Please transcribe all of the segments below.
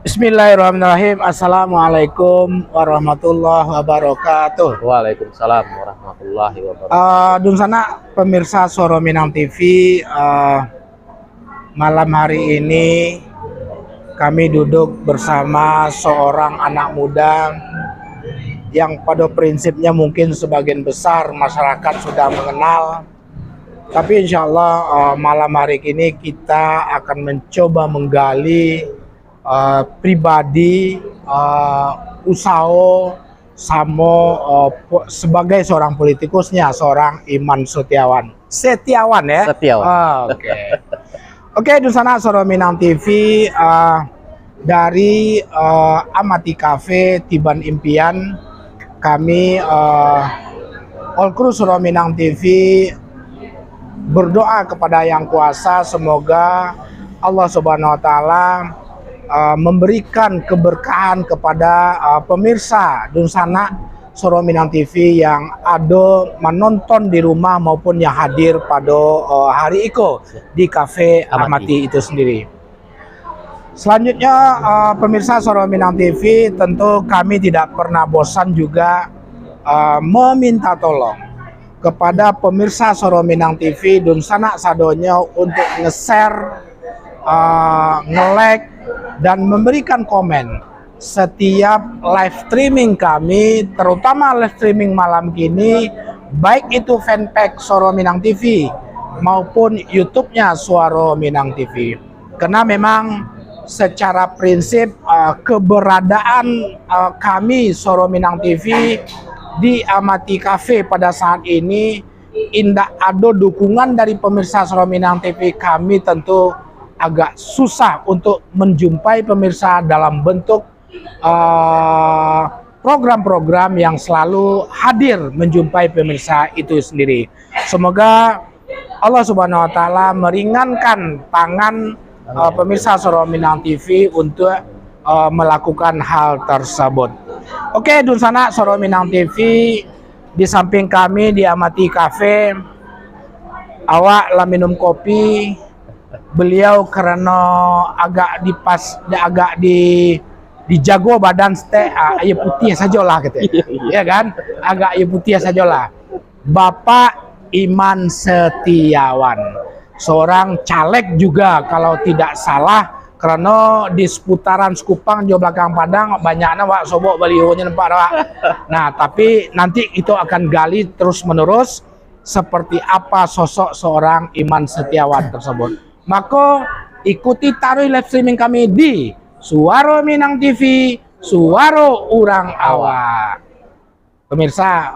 Bismillahirrahmanirrahim. Assalamualaikum warahmatullahi wabarakatuh. Waalaikumsalam warahmatullahi wabarakatuh. Dun sana pemirsa Suara Minang TV, malam hari ini kami duduk bersama seorang anak muda yang pada prinsipnya mungkin sebagian besar masyarakat sudah mengenal. Tapi insya Allah malam hari ini kita akan mencoba menggali pribadi usaha sama sebagai seorang politikusnya, seorang Iman Setiawan ya. Setiawan. Oke, di sana Suara Minang TV dari Amati Cafe Tiban Impian, kami All Crew Suara Minang TV berdoa kepada Yang Kuasa semoga Allah Subhanahu wa taala memberikan keberkahan kepada pemirsa Dun sana Suara Minang TV yang ada menonton di rumah maupun yang hadir pada hari itu di Cafe Amati itu sendiri. Selanjutnya pemirsa Suara Minang TV, tentu kami tidak pernah bosan juga meminta tolong kepada pemirsa Suara Minang TV Dun sana sadonya untuk nge-share, nge-like dan memberikan komen setiap live streaming kami, terutama live streaming malam kini, baik itu fanpage Suara Minang TV maupun YouTube-nya Suara Minang TV. Karena memang secara prinsip keberadaan kami Suara Minang TV di Amati Cafe pada saat ini, indah ada dukungan dari pemirsa Suara Minang TV, kami tentu agak susah untuk menjumpai pemirsa dalam bentuk program-program yang selalu hadir menjumpai pemirsa itu sendiri. Semoga Allah Subhanahu wa taala meringankan tangan pemirsa Suara Minang TV untuk melakukan hal tersebut. Oke, Dun sana Suara Minang TV, di samping kami di Amati Cafe, awak lah minum kopi. Beliau karena agak dijago badan air putih sajalah gitu. Ya kan? Agak air putih sajalah. Bapak Iman Setiawan, seorang caleg juga kalau tidak salah, karena di seputaran Sekupang di belakang Padang banyaknya Wak sobok balihonya nampak Wak. Nah, tapi nanti itu akan gali terus menerus seperti apa sosok seorang Iman Setiawan tersebut. Maka ikuti taruh live streaming kami di Suara Minang TV, Suara Urang Awak. Pemirsa,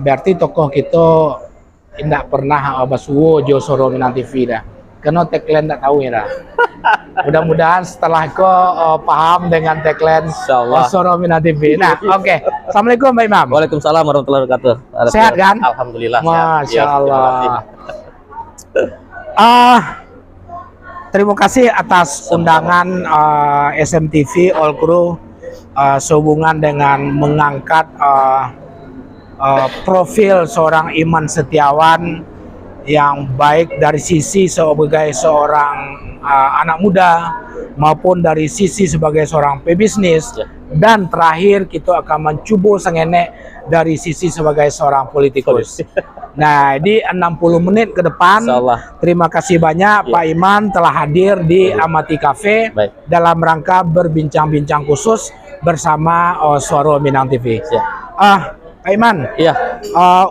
berarti tokoh kita tidak pernah basuwo jo Suara Minang TV dah. Karena tagline tak tahu ya dah. Mudah-mudahan setelah kau paham dengan tagline Suara Minang TV. Nah, oke. Assalamualaikum Pak Imam. Waalaikumsalam warahmatullahi wabarakatuh. Sehat kan? Alhamdulillah. Masya Allah. Terima kasih atas undangan SMTV All Crew sehubungan dengan mengangkat profil seorang Iman Setiawan yang baik dari sisi sebagai seorang anak muda maupun dari sisi sebagai seorang pebisnis, dan terakhir kita akan mencoba sengenek dari sisi sebagai seorang politikus. Nah, di 60 menit ke depan, terima kasih banyak Pak Iman telah hadir di Amati Cafe dalam rangka berbincang-bincang khusus bersama Suara Minang TV. Pak Iman,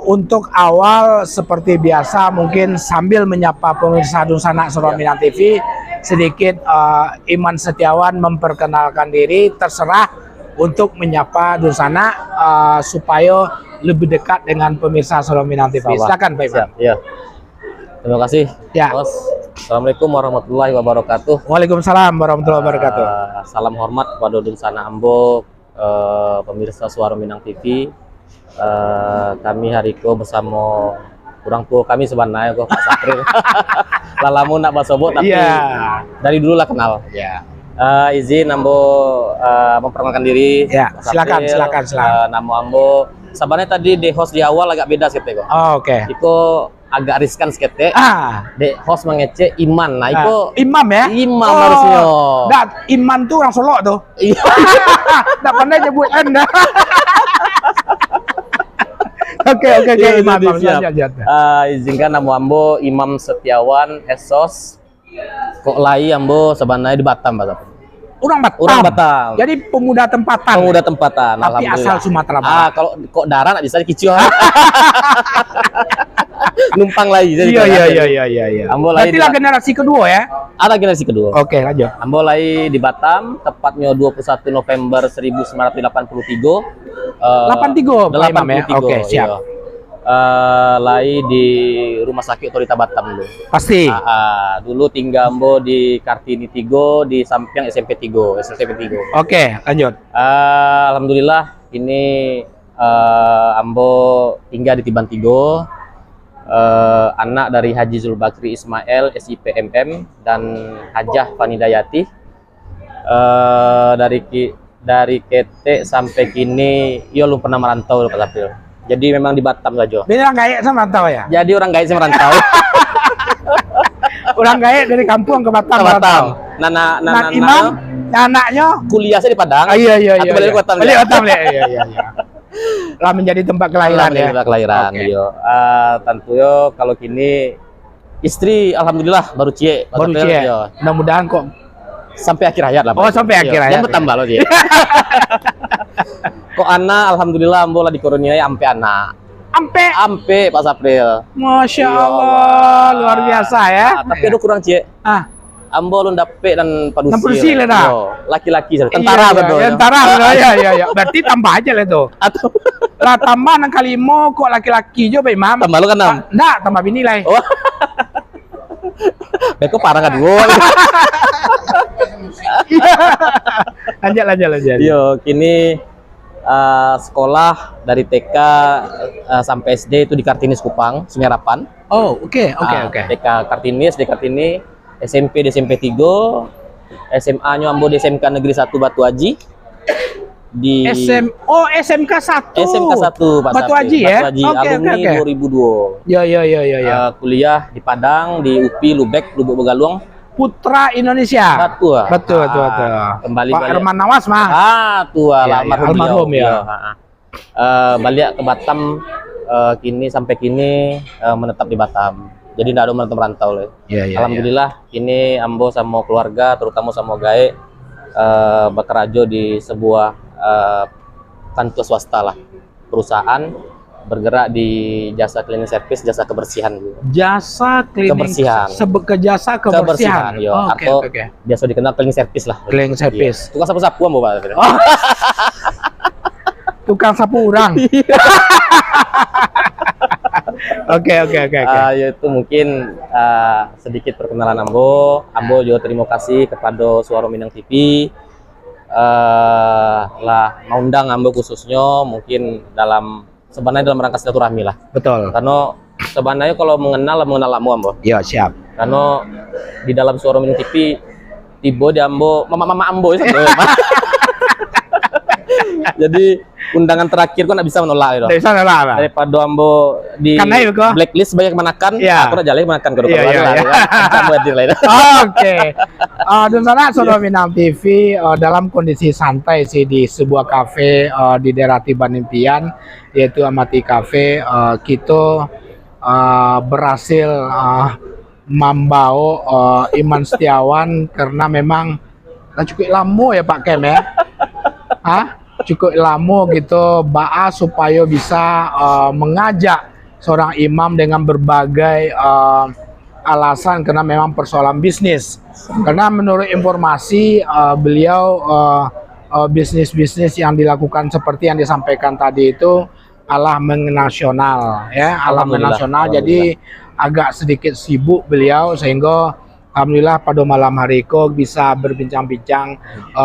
untuk awal seperti biasa mungkin sambil menyapa pemirsa Dun sana Suara Minang TV, sedikit Iman Setiawan memperkenalkan diri, terserah untuk menyapa Dun sana supaya lebih dekat dengan pemirsa Suara Minang TV. Silakan Pak Iman. Ya. Terima kasih. Ya. Bos. Assalamualaikum warahmatullahi wabarakatuh. Waalaikumsalam warahmatullahi wabarakatuh. Salam hormat kepada Dun sana Ambo, pemirsa Suara Minang TV. Kami hari itu bersama orang tua kami sebenarnya Pak Sapril. Lalamu nak basobot tapi dari dulu lah kenal. Izin Ambo memperkenalkan diri. Silakan. Nama Ambo sebenarnya tadi di host di awal agak beda sih Teko. Oke. Itu agak riskan sekete. Dek host mengece Iman. Nah, itu Imam ya? Imam harusnya. Iman tuh orang Solo tuh. Iya. Nggak pandai nyebut Anda. Oke, Iya, Imam. jadi siap. Lanjut. Izinkan nama ambo Imam Setiawan Esos. Kok lai ambo sebenarnya di Batam, Pak. Orang Batam. Orang Batam. Jadi pemuda tempatan. Pemuda tempatan. Tapi asal Sumatera Barat. Kalau kok darah nggak bisa dikicau. Numpang lagi. Iya. Ambo Berarti lah generasi kedua ya? Ada generasi kedua. Oke, lanjut. Ambo lai di Batam, tepatnya 21 November 1983. 83 Pak Imam ya? Oke, siap. Iya. Lai di Rumah Sakit Otorita Batam dulu. Pasti. Dulu tinggal ambo di Kartini Tigo, di samping SMP Tigo, SMP Tigo. Oke, lanjut. Alhamdulillah ini ambo tinggal di Tiban Tigo. Anak dari Haji Zulbakri Ismail SIPMM dan Hajah Fanidayati. Dari KT sampai kini yo belum pernah merantau Pak Sapil. Jadi memang di Batam saja. Beneran gaek sama merantau ya? Jadi orang gaek sih merantau. Orang gaek dari kampung ke Batam. Ke Batam. Nana Imam, anaknya kuliah saya di Padang. Iya. Atau balik ke Batam. Balik ke Batam ya. Iya. Lah menjadi tempat kelahiran ya. Tempat kelahiran. Oke. Yo. Tentu yo kalau kini istri alhamdulillah baru cie. Baru cie. Mudah-mudahan kok sampai akhir hayat lah. Oh, sampai akhir hayat. Yang bertambah loh dia. Kok anak alhamdulillah ambo lah dikurniai ampe anak. Ampe Pak Sapril. Masya Allah, luar biasa ya. Tapi aduh kurang cie. Ambo lu dapet dan padusi lah dah. Laki-laki tentara betul. Tentara ya. Berarti tambah aja lah itu. Atau lah tambah nang kalimo kok laki-laki jo Pak Imam. Tambah lu kan 6. Enggak, tambah bini lah. Oh. Beko parah kan dua. Lanjut. Yo, kini sekolah dari TK sampai SD itu di Kartini Kupang, Sungai Harapan. Oh, oke. TK Kartini, SD Kartini, SMP di SMP 3, SMA-nya ambo di SMK Negeri 1 Batu Aji. Di SMK 1. SMK 1 Pak Batu Sapri. Aji ya. Batu Aji, alumni 2002. Ya. Kuliah di Padang, di UPI, Lubuk Begaluang. Putra Indonesia. Betul. Kembali Pak Herman Nawas mah. Almarhum ya. Balik ke Batam kini sampai kini menetap di Batam. Jadi tidak ada merantau loh. Alhamdulillah kini ambo sama keluarga terutama sama gae bekerja di sebuah kantor swasta lah, perusahaan bergerak di jasa cleaning service, jasa kebersihan. Jasa cleaning kebersihan. Jasa kebersihan. Atau biasa dikenal cleaning service lah. Cleaning service. Tukang sapu-sapu ambo Pak. Tukang sapu orang. Oke. Itu mungkin sedikit perkenalan Ambo. Ambo juga terima kasih kepada Suara Minang TV lah mengundang Ambo khususnya mungkin sebenarnya dalam rangka silaturahmi lah. Betul. Karena sebenarnya kalau mengenal Ambo. Iya, siap. Karena di dalam Suara Minang TV tiba di Ambo mama Ambo itu. Jadi undangan terakhir kok nggak bisa menolak gitu. Bisa menolak lah. Daripada Ambo di blacklist banyak menakan, aku udah jalan menakan ke depan lagi. Oke. Dan sana Suara Minang TV dalam kondisi santai sih di sebuah kafe di daerah Tiban Impian, yaitu Amati Cafe. Kita berhasil membawa Iman Setiawan karena memang cukup lama ya Pak Kem ya. Cukup lama gitu supaya bisa mengajak seorang imam dengan berbagai alasan karena memang persoalan bisnis. Karena menurut informasi beliau bisnis-bisnis yang dilakukan seperti yang disampaikan tadi itu alah mennasional ya, alah mennasional. Jadi agak sedikit sibuk beliau sehingga alhamdulillah pada malam hari kok bisa berbincang-bincang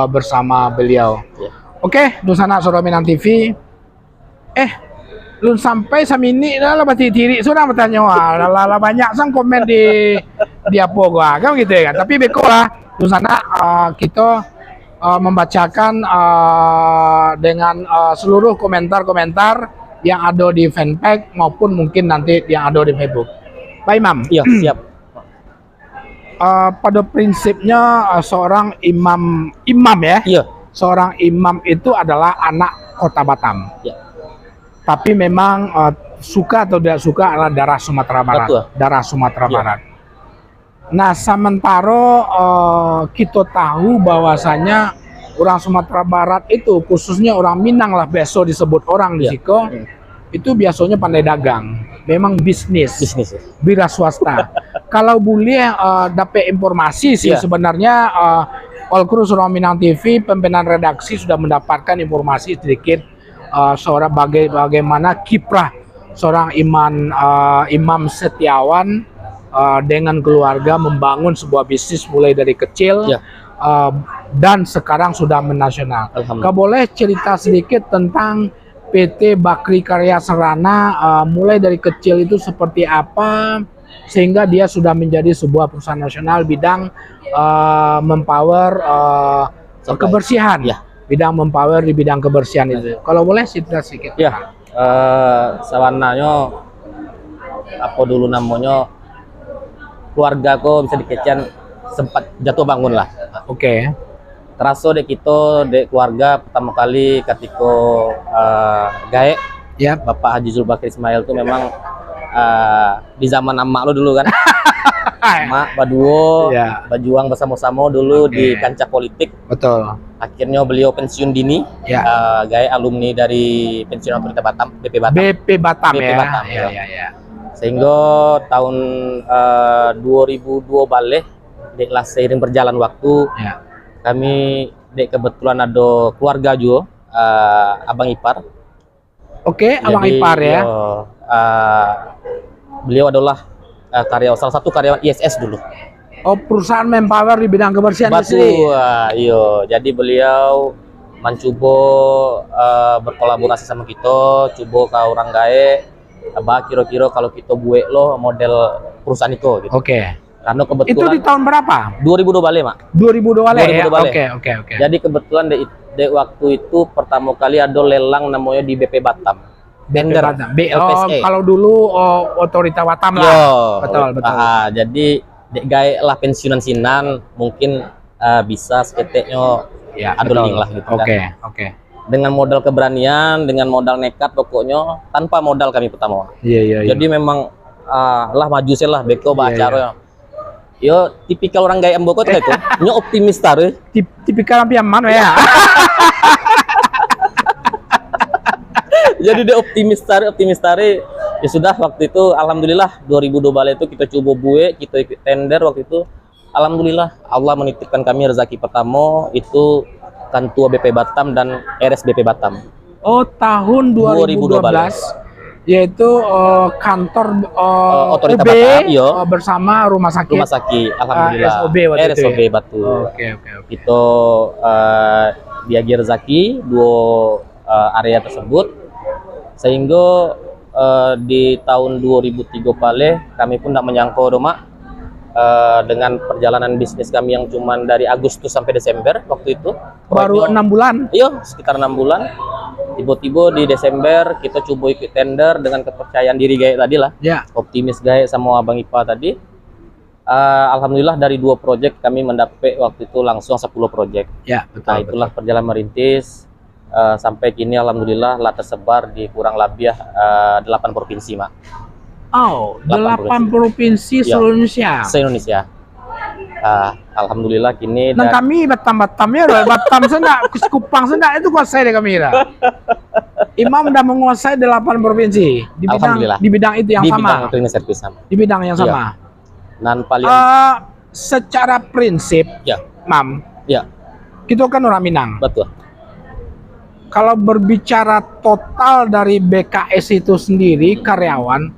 bersama beliau. Oke, Dusana Suara Minang TV. Lu sampai samini dah lah pasti tiri sudah bertanya lah banyak sang komen di apa gua kan gitu ya kan. Tapi beko lah Dusana kita membacakan dengan seluruh komentar-komentar yang ada di fanpage maupun mungkin nanti yang ada di Facebook. Pak Imam, Iya, siap. pada prinsipnya seorang imam ya, Iya. seorang imam itu adalah anak kota Batam. Iya. Tapi memang suka atau tidak suka adalah darah Sumatera Barat. Betul. Darah Sumatera Iya. Barat. Nah, sementara kita tahu bahwasanya orang Sumatera Barat itu, khususnya orang Minang lah besok disebut orang di Iya. Siko, itu biasanya pandai dagang. Memang bisnis. Bisnis. Wira swasta. Kalau boleh dapat informasi sih Iya. sebenarnya All Crew Suara Minang TV, pimpinan redaksi sudah mendapatkan informasi sedikit seorang bagaimana kiprah seorang Imam Setiawan dengan keluarga membangun sebuah bisnis mulai dari kecil Iya. dan sekarang sudah menasional. Alhamdulillah. Kau boleh cerita sedikit tentang PT Bakri Karya Serana mulai dari kecil itu seperti apa sehingga dia sudah menjadi sebuah perusahaan nasional bidang mempower kebersihan. Ya. Bidang mempower di bidang kebersihan itu. Kalau boleh cerita sedikit. Ya, sawananya apa dulu namanya, keluarga ko bisa dikecian sempat jatuh bangun lah. Oke. Terasa dek kita dek keluarga pertama kali ketika gaek Ya. Bapak Haji Zulbakir Ismail tuh memang di zaman emak lo dulu kan. Emak baduo Ya. berjuang bersama-sama dulu Oke. di kancah politik. Betul. Akhirnya beliau pensiun dini. Ya. Gaek alumni dari pensiun otorita Batam, BP Batam. BP Batam BP ya. Batam, Ya, ya. ya. Sehingga tahun 2002 balik deklah seiring berjalan waktu Ya. kami dek kebetulan ada keluarga juga, abang ipar. Oke, abang Jadi, ipar ya. Beliau adalah salah satu karyawan ISS dulu. Oh, perusahaan mempower di bidang kebersihan Batu, listrik. iyo. Jadi beliau mencoba berkolaborasi sama kita, coba ke orang gae, bah kira-kira kalau kita buat lo model perusahaan itu gitu. Oke. Karena Itu kebetulan di tahun berapa? 2002 balik, Mak. 2002 ya. 2002 balik. Oke. Jadi kebetulan de waktu itu pertama kali ada lelang namanya di BP Batam. BP Tender Batam. LPSA. Kalau dulu otorita Batam lah. Yo, Betul. jadi dek gawe lah pensiunan sinan mungkin bisa seketeknya Ya, ada betul. link lah gitu Oke, kan. oke. Dengan modal keberanian, dengan modal nekat pokoknya tanpa modal kami pertama. Iya. Jadi memang lah maju sih lah beko Iya, acara. Yo tipikal orang gaya mboko tuh itu, nyo optimis taruh. Tipikal yang mana ya? Jadi dia optimis taruh. Ya sudah waktu itu alhamdulillah 2002 balik itu kita coba buat, kita ikut tender waktu itu. Alhamdulillah Allah menitipkan kami rezeki pertama itu Kantua BP Batam dan RS BP Batam. Oh, tahun 2012. Yaitu kantor Otorita OB Batam, iya. Bersama rumah sakit. Rumah sakit alhamdulillah. RSOB waktu itu RSOB ya? Batu. Oke. Itu diagi rezeki dua area tersebut sehingga di tahun 2003 balik kami pun tidak menyangka Mak, dengan perjalanan bisnis kami yang cuman dari Agustus sampai Desember waktu itu Baru 6 bulan. iya sekitar 6 bulan. Tiba-tiba di Desember kita coba ikut tender dengan kepercayaan diri gaya tadi lah, Ya. optimis gaya sama Abang Ipa tadi. Alhamdulillah dari 2 proyek kami mendapat waktu itu langsung 10 proyek. Ya, Nah itulah perjalanan merintis sampai kini alhamdulillah lah tersebar di kurang lebih 8 provinsi, Mak. Oh, 8 8 provinsi Iya. seluruh Indonesia. Se-Indonesia. Alhamdulillah kini Dan kami Batam ya, Batam sendak, Kupang sendak itu kuasai deh kami lah. Imam udah menguasai 8 provinsi di Alhamdulillah. bidang itu yang di sama. bidang cleaning service sama. Di bidang yang Iya. sama. Dan paling Secara prinsip, ya, Mam, ya, kita kan orang Minang. betul. Kalau berbicara total dari BKS itu sendiri karyawan,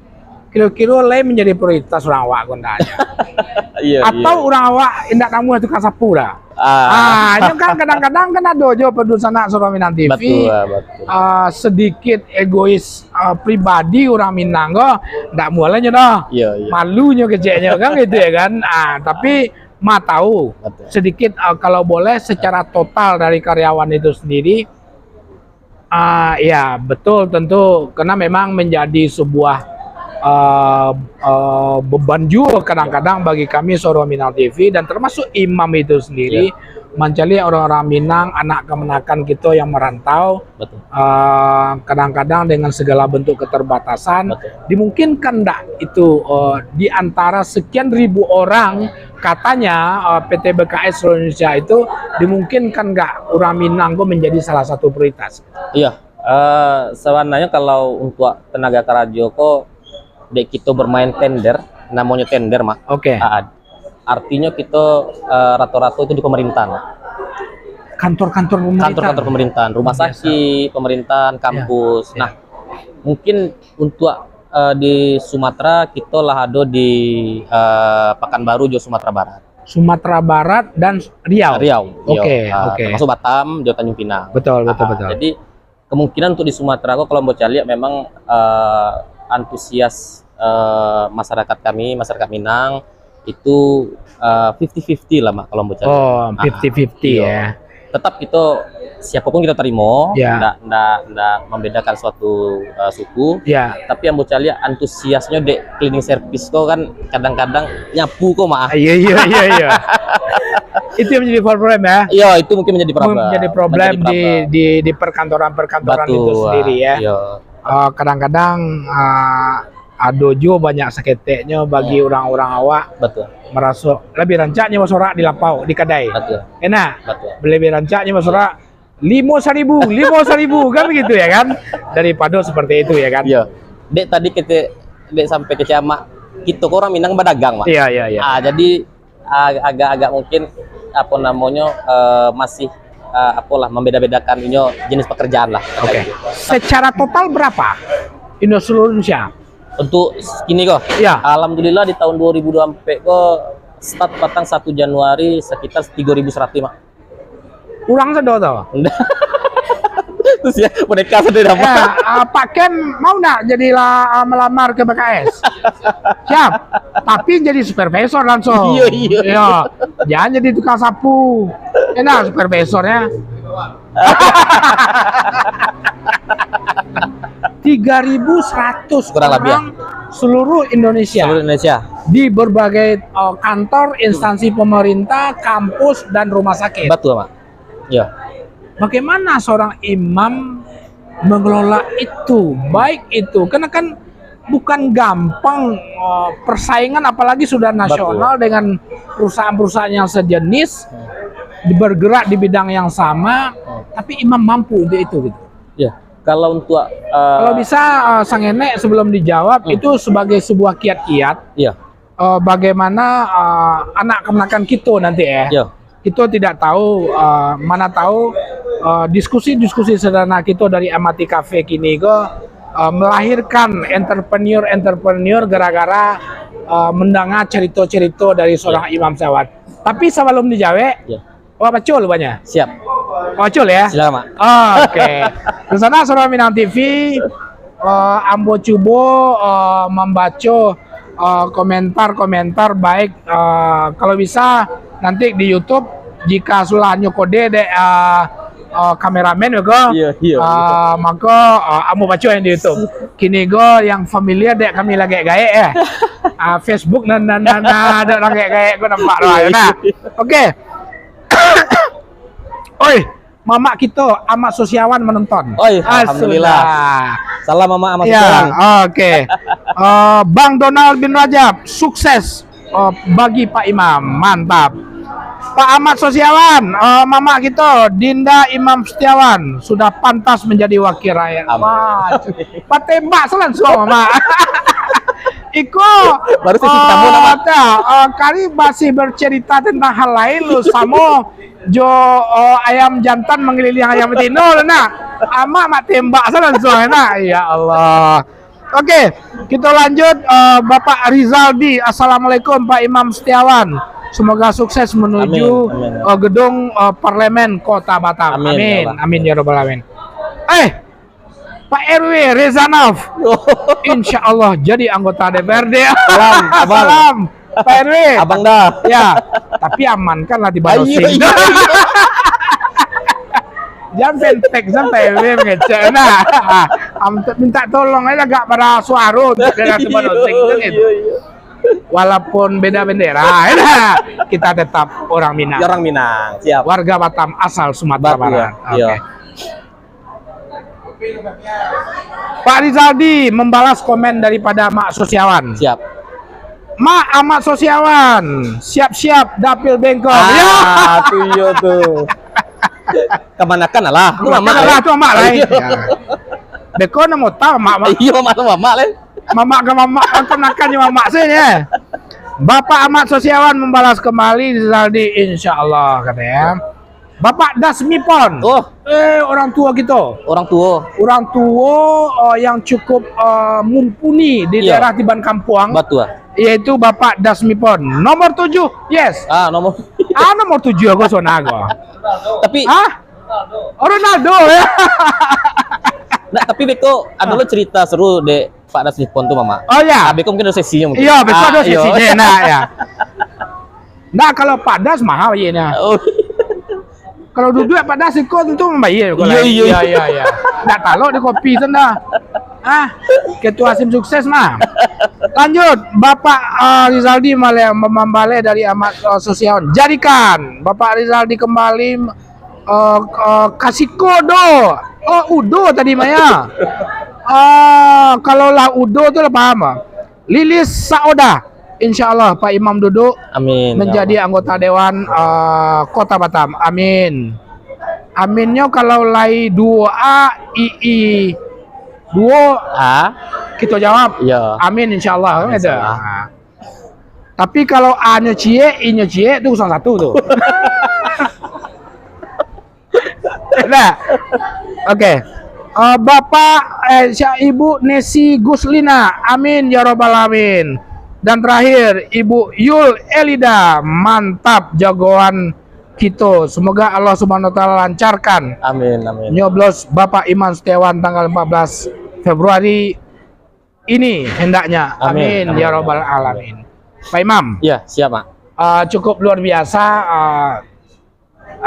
kira-kira lain menjadi prioritas orang awak kondanya. Iya, Atau orang awak indak kamu itu kasapu dah. Ini kan kadang-kadang kan ada aja pedusan Suara Minang TV. Betul. Sedikit egois pribadi orang Minang kok ndak mulanya dah. Iya. Malunya kecilnya kan gitu ya kan. Tapi tahu Betul. sedikit kalau boleh secara total dari karyawan itu sendiri. Ya betul tentu karena memang menjadi sebuah beban juga kadang-kadang bagi kami Suara Minang TV dan termasuk imam itu sendiri mencari orang-orang Minang, anak kemenakan kita yang merantau. Betul. Kadang-kadang dengan segala bentuk keterbatasan, Betul. dimungkinkan enggak itu di antara sekian ribu orang katanya PT BKS seluruh Indonesia itu dimungkinkan enggak orang Minang itu menjadi salah satu prioritas? Iya, sebenarnya kalau untuk tenaga kerja kok dek kita bermain tender, namanya tender mah. Oke. Artinya kita rata-rata itu di pemerintahan. Kantor-kantor pemerintahan. Kantor-kantor pemerintahan, rumah sakit, pemerintahan, kampus. Ya. Nah, mungkin untuk di Sumatera kita lah ada di Pekanbaru, Jawa Sumatera Barat. Sumatera Barat dan Riau. Oke. Termasuk Batam, Jawa Tanjung Pinang. Betul. Jadi kemungkinan untuk di Sumatera kok kalau mau lihat memang antusias masyarakat kami, masyarakat Minang itu 50-50 lah Mak kalau mau cari. Oh, 50-50 ya. Tetap kita siapapun kita terima, Ya. ndak membedakan suatu suku. Ya. Tapi yang bocah lihat antusiasnya dek cleaning service kok kan kadang-kadang nyapu kok Mak. Iya. Itu yang menjadi problem ya. Iya, itu mungkin menjadi problem. Menjadi problem di perkantoran-perkantoran itu sendiri ya. Iya. Kadang-kadang ada juga banyak seketeknya bagi orang-orang awak. Betul. Merasa lebih rancaknya masyarakat di lapau, di kedai. Betul. Enak. Betul. Lebih rancaknya masyarakat 5.000 kan begitu ya kan? Daripada seperti itu ya kan? Iya. Dek tadi kita dek sampai ke Ciamak, kita kok orang Minang berdagang, Mak. Iya. Jadi agak-agak mungkin apa namanya masih apalah membeda-bedakan ini jenis pekerjaan lah. Oke. Secara total berapa? Seluruh Indonesia. Untuk ini kok. Ya. Alhamdulillah di tahun 2024 kok start patang 1 Januari sekitar 3.100 Mak. Ulang sedot toh. Terus ya mereka sudah dapat. Ya, Pak Ken mau nggak jadilah melamar ke BKS? Siap. Tapi jadi supervisor langsung. Iya. Jangan jadi tukang sapu. Enak supervisornya. 3.100 Kurang lebih ya? orang seluruh Indonesia. Seluruh Indonesia. Di berbagai kantor, instansi pemerintah, kampus dan rumah sakit. Betul, Mak. Iya. Bagaimana seorang imam mengelola itu? Baik itu, karena kan bukan gampang persaingan, apalagi sudah nasional dengan perusahaan-perusahaan yang sejenis bergerak di bidang yang sama, tapi imam mampu untuk itu. Gitu. Iya. Kalau untuk kalau bisa Sang Enek sebelum dijawab itu sebagai sebuah kiat-kiat. Iya. Bagaimana anak kemenakan kita nanti ya. Iya. Kita tidak tahu, mana tahu diskusi-diskusi sederhana kita dari Amati Cafe kini melahirkan entrepreneur gara-gara mendengar cerita-cerita dari seorang imam syawat. Tapi sebelum dijawab, wah bacol banyak. Siap. Bacol ya. Silakan, Mak. Oke. Di sana Suara Minang TV, Ambo Cubo membaca komentar-komentar baik kalau bisa nanti di YouTube jika sudah nyokode dek kameramen juga maka Ambo baca yang di YouTube kini yang familiar dek kami lagi gaya Facebook ada orang gaya gue nampak lah oke. Oi Mama kita Amat Sosiawan menonton. Alhamdulillah. Salam Mama Amat Sosiawan. Oke. Bang Donald bin Rajab, sukses bagi Pak Imam, mantap. Pak Amat Sosiawan, Mama kita Dinda Imam Setiawan sudah pantas menjadi wakil rakyat. Pak tembak langsung Mama. Iko baru sesi tamu nama. Kali masih bercerita tentang hal lain lu sama jo ayam jantan mengelilingi ayam betina nah mak tembak langsung nah ya Allah. Oke, kita lanjut Bapak Rizaldi. Assalamualaikum Pak Imam Setiawan. Semoga sukses menuju gedung parlemen Kota Batam. Amin ya rabbal alamin. Pak RW Rezanov, insya Allah jadi anggota DPRD. Salam, Pak RW. Abang dah. Ya, tapi aman kan lah di Banosing. Jangan pentek sampai RW ngecek. Nah, minta tolong aja gak pada suara untuk daerah Tubanosing gitu. Walaupun beda bendera, ya, kita tetap orang Minang. Orang Minang, siap. Warga Batam asal Sumatera Batam, Barat. iya. Pak Rizaldi membalas komen daripada Mak Sosiawan. Siap. Mak Amat Sosiawan, siap-siap dapil bengkok. Tuh iya tuh. Kemanakan lah. Tuh mama lah, tuh mak lah. Beko mau tahu mak. Iya mama le. Mama ke mama kenakannya mama sini. Bapak Amat Sosiawan membalas kembali Rizaldi insya Allah katanya. Bapak Dasmipon. Oh, Orang tua kita. orang tua. Orang tua yang cukup mumpuni di Iya. daerah Tiban Kampuang. Batu. Yaitu Bapak Dasmipon. Nomor 7. Yes. Nomor. Nomor 7 aku sona aku. Tapi Ronaldo ya. nah, tapi Beko ada lo cerita seru deh Pak Dasmipon tuh mama. Oh ya. Beko mungkin ada sesinya mungkin. Iya, besok ada iya. sesinya nah ya. Nah, kalau Pak Das mahal ya nah. Oh. Kalau duduk Pak Das ikut tentu membayar kalau. Iya. Nggak tahu di kopi sana. Ketua SIM sukses mah. Lanjut, Bapak Rizaldi membalai dari Amat Sosiawan. Jadikan Bapak Rizaldi kembali kasih kodo. Udo tadi Maya. Kalau lah Udo itu lah paham. Lilis Saoda. Insya Allah Pak Imam duduk Amin. menjadi anggota Dewan Kota Batam. Amin. Aminnya kalau lai 2A II 2 kita jawab. Iya. Amin insya Allah. Amin, Gitu. insya Allah. Nah. Tapi kalau A-nya cie, I-nya cie itu 1 tuh. Nah, oke. Bapak Ibu Nesi Guslina, amin ya robbal alamin. Dan terakhir Ibu Yul Elida, mantap jagoan kita. Semoga Allah Subhanahu wa taala lancarkan. Amin. Nyoblos Bapak Iman Setiawan tanggal 14 Februari ini hendaknya. Amin, Amin. ya robbal alamin. Pak Imam, Iya, siap, Mak. cukup luar biasa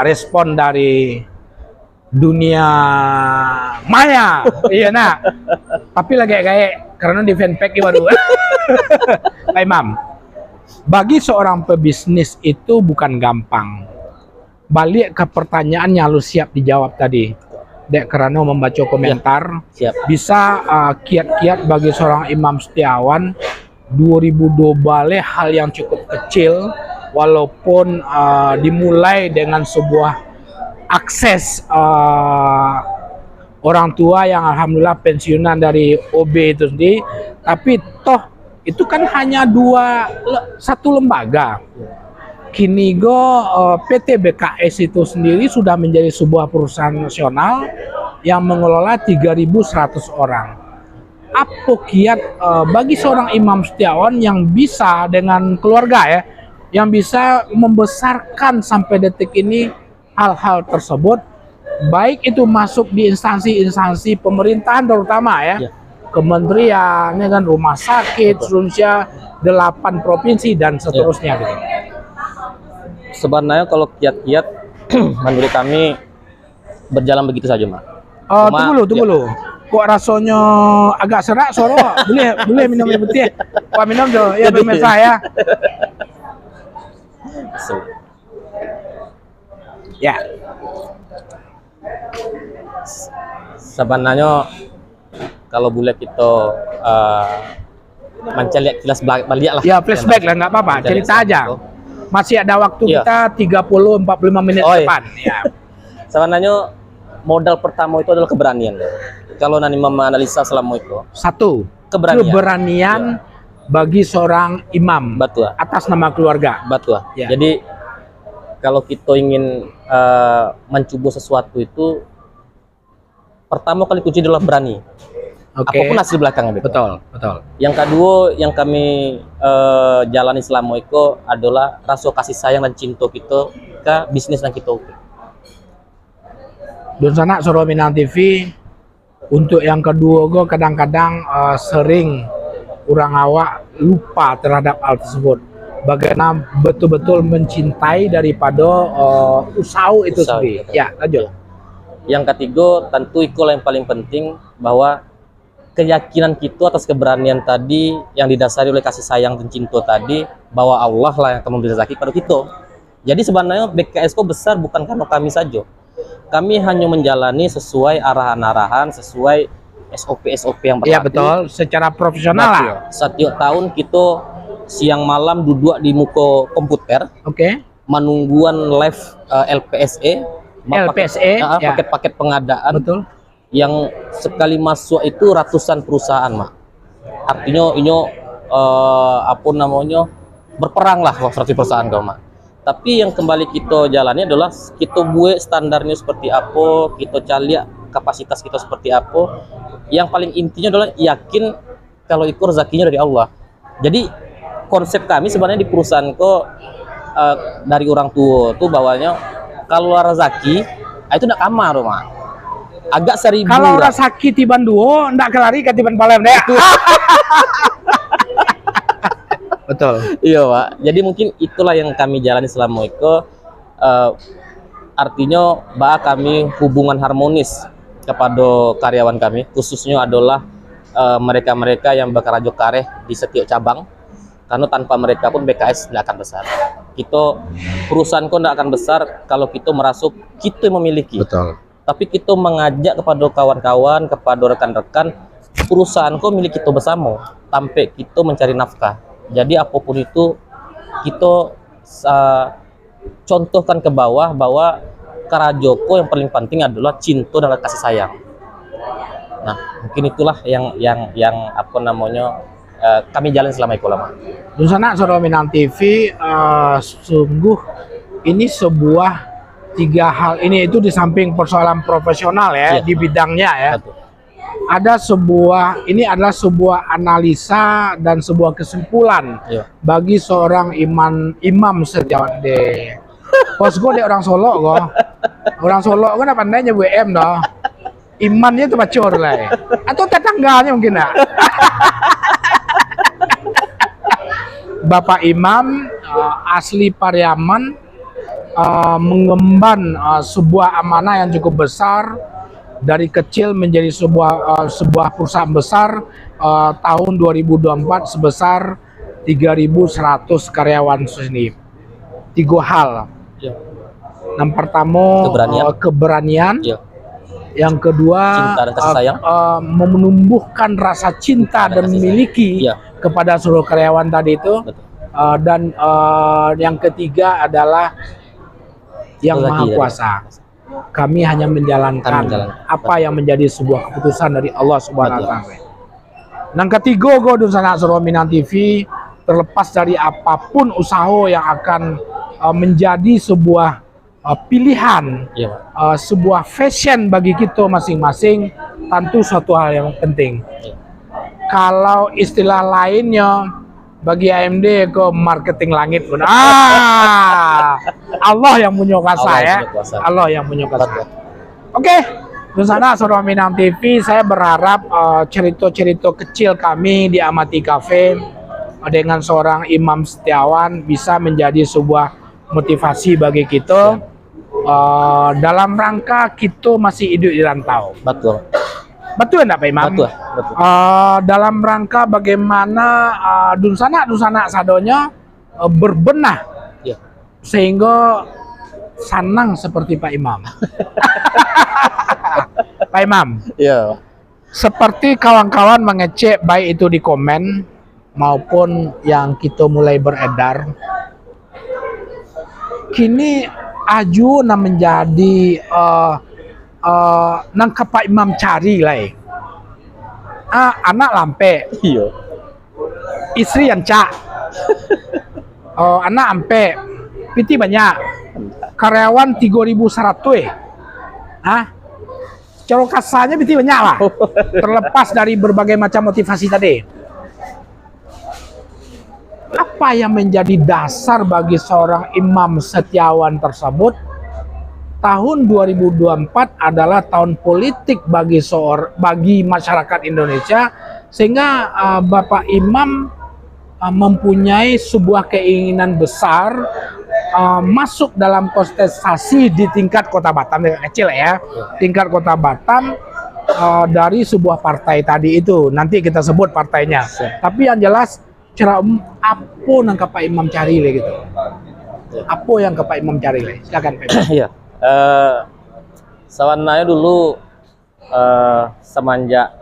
respon dari dunia maya. Iya nak. Tapi lagi kayak karena di fanpage baru. Pak Imam, bagi seorang pebisnis itu bukan gampang. Balik ke pertanyaan yang lu siap dijawab tadi. Dek karena membaca komentar, Siap. bisa kiat-kiat bagi seorang Imam Setiawan 2002 balik hal yang cukup kecil, walaupun dimulai dengan sebuah akses orang tua yang alhamdulillah pensiunan dari OB itu sendiri, tapi toh itu kan hanya satu lembaga. Kini PT BKS itu sendiri sudah menjadi sebuah perusahaan nasional yang mengelola 3.100 orang. Apa kiat bagi seorang Imam Setiawan yang bisa dengan keluarga ya, yang bisa membesarkan sampai detik ini hal-hal tersebut, baik itu masuk di instansi-instansi pemerintahan terutama ya, kementerian, ya kan, rumah sakit, seluruhnya 8 provinsi dan seterusnya gitu. Sebenarnya kalau kiat-kiat menurut kami berjalan begitu saja, Mak. Tunggu dulu. Kok rasanya agak serak suara? boleh minum air putih. Wah, minum tuh. Ya pemirsa ya. Ya. Sebenarnya kalau boleh kita mencari kilas balik lah. Ya, flashback lah, nggak apa-apa. Mencari Cerita aja. sesuatu. Masih ada waktu Iya. kita 30-45 menit Oh, iya. depan. Ya. Sebenarnya modal pertama itu adalah keberanian. Kalau nanti menganalisa selama itu, Satu, keberanian. keberanian bagi seorang imam Betul, atas nama keluarga. betul. Ya. Jadi kalau kita ingin mencoba sesuatu itu, pertama kali kunci adalah berani. Oke. Apapun hasil belakangnya. Betul. Betul. Yang kedua yang kami jalani selama itu adalah rasa kasih sayang dan cinta kita ke bisnis yang kita. Dan sana Soro Minang TV untuk yang kedua gue kadang-kadang sering orang awak lupa terhadap hal tersebut. Bagaimana betul-betul mencintai daripada usaha itu Usaha sendiri. itu. Ya, lanjut. Yang ketiga tentu itu yang paling penting, bahwa keyakinan kita atas keberanian tadi yang didasari oleh kasih sayang dan cinta tadi, bahwa Allah lah yang akan memberi rezeki pada kita. Jadi sebenarnya BKS kok besar bukan karena kami saja. Kami hanya menjalani sesuai arahan-arahan, sesuai SOP-SOP yang berlaku. Iya betul, secara profesional lah. Setiap tahun kita siang malam duduk di muka komputer, Oke. menungguan live LPSE, LPSE, ya. paket-paket pengadaan Betul. yang sekali masuk itu ratusan perusahaan, Mak. Artinya ini apa namanya, berperang lah 100 perusahaan kau, Mak. Tapi yang kembali kita jalani adalah kita buat standarnya seperti apa, kita cari kapasitas kita seperti apa. Yang paling intinya adalah yakin kalau itu rezekinya dari Allah. Jadi konsep kami sebenarnya di perusahaan kok dari orang tua tuh bawahnya kalau rezeki itu ndak kamar, Mak. Agak 1000. Kalau orang sakit tiban duo, ndak kelari ke tiban palem deh. Betul. Iya, Pak. Jadi mungkin itulah yang kami jalani selama itu. Artinya bahwa kami hubungan harmonis kepada karyawan kami, khususnya adalah mereka-mereka yang bekerja kareh di setiap cabang. Karena tanpa mereka pun BKS tidak akan besar. Kita perusahaan kok tidak akan besar kalau kita merasuk kita memiliki. Betul. Tapi kita mengajak kepada kawan-kawan, kepada rekan-rekan, perusahaan kok milik kita bersama, sampai kita mencari nafkah. Jadi apapun itu kita contohkan ke bawah bahwa Karajoko yang paling penting adalah cinta dan kasih sayang. Nah, mungkin itulah yang apa namanya kami jalan selama itu lama. Dunsana Suara Minang TV, sungguh ini sebuah 3 hal ini itu di samping persoalan profesional ya, Iya. di bidangnya ya. Betul. Ini adalah sebuah analisa dan sebuah kesimpulan Iya. bagi seorang imam sejawat de. Bos gue de orang Solo gue. Orang Solo gue pandainya WM doh. Imannya tuh bacor lah. Atau tetangganya mungkin nak. Bapak Imam asli Pariaman mengemban sebuah amanah yang cukup besar. Dari kecil menjadi sebuah perusahaan besar tahun 2024 sebesar 3.100 karyawan sini. 3 hal. Ya. Yang pertama keberanian. Ya. Yang kedua Cinta dan kasih sayang. menumbuhkan rasa cinta dan memiliki Ya. kepada seluruh karyawan tadi itu. Betul. Dan yang ketiga adalah yang Satu lagi Maha dari- Kuasa. Kami hanya menjalankan apa yang menjadi sebuah keputusan dari Allah Subhanahu wa Ta'ala. Yang ketiga, Dunsana Suara Minang TV, terlepas dari apapun usaha yang akan menjadi sebuah pilihan, Iya, Pak. sebuah fashion bagi kita masing-masing, tentu suatu hal yang penting. Iya. Kalau istilah lainnya bagi AMD ke marketing langit pun Allah yang punya kuasa Allah yang ya. punya kuasa. Allah yang punya kuasa. Betul. Oke, Dunsana Suara Minang TV, saya berharap cerita-cerita kecil kami di Amati Cafe dengan seorang Imam Setiawan bisa menjadi sebuah motivasi bagi kita dalam rangka kita masih hidup di rantau. Betul. Betul enggak Pak Imam? Betul. Betul. Dalam rangka bagaimana Dunsana sadonya berbenah Iya. sehingga sanang seperti Pak Imam. Pak Imam, Iya. seperti kawan-kawan mengecek baik itu di komen maupun yang kita mulai beredar, kini aju na menjadi nang Pak Imam cari lah. Anak lampe, Iya. istri yang cak, anak ampe, piti banyak, karyawan 3.100. Cara kasarnya piti banyak lah. Terlepas dari berbagai macam motivasi tadi. Apa yang menjadi dasar bagi seorang Imam Setiawan tersebut? Tahun 2024 adalah tahun politik bagi masyarakat Indonesia, sehingga Bapak Imam mempunyai sebuah keinginan besar masuk dalam kontestasi di tingkat Kota Batam, kecil ya, tingkat Kota Batam, dari sebuah partai tadi itu. Nanti kita sebut partainya. Tapi yang jelas cara apa yang Pak Imam cari le gitu. Apa yang Pak Imam cari le? Silakan Pak Imam. Iya. Sawananya dulu semenjak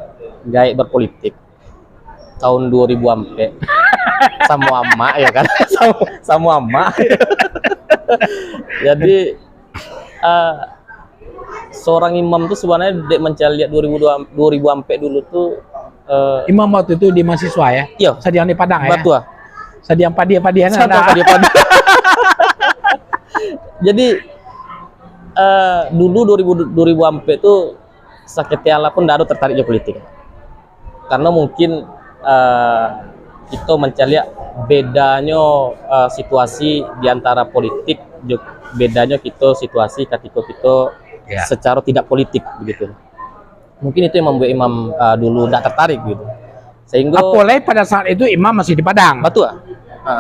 gaek berpolitik tahun 2000 ampe sama ama ya kan sama ama. Jadi seorang imam tuh sebenarnya dek mencari lihat 2000 ampe dulu tuh Imam waktu itu di mahasiswa ya? iya Sadiang di Padang ya? Betul. Sadiang padi-padian Satu ada. padi-padi. Jadi dulu 2000 ampe itu sakit Allah pun tidak ada tertarik di politik. Karena mungkin kita mencari bedanya situasi di antara politik, bedanya kita situasi ketika kita secara tidak politik begitu. Mungkin itu yang membuat Imam dulu tidak tertarik gitu. Sehingga Apalagi pada saat itu Imam masih di Padang. betul.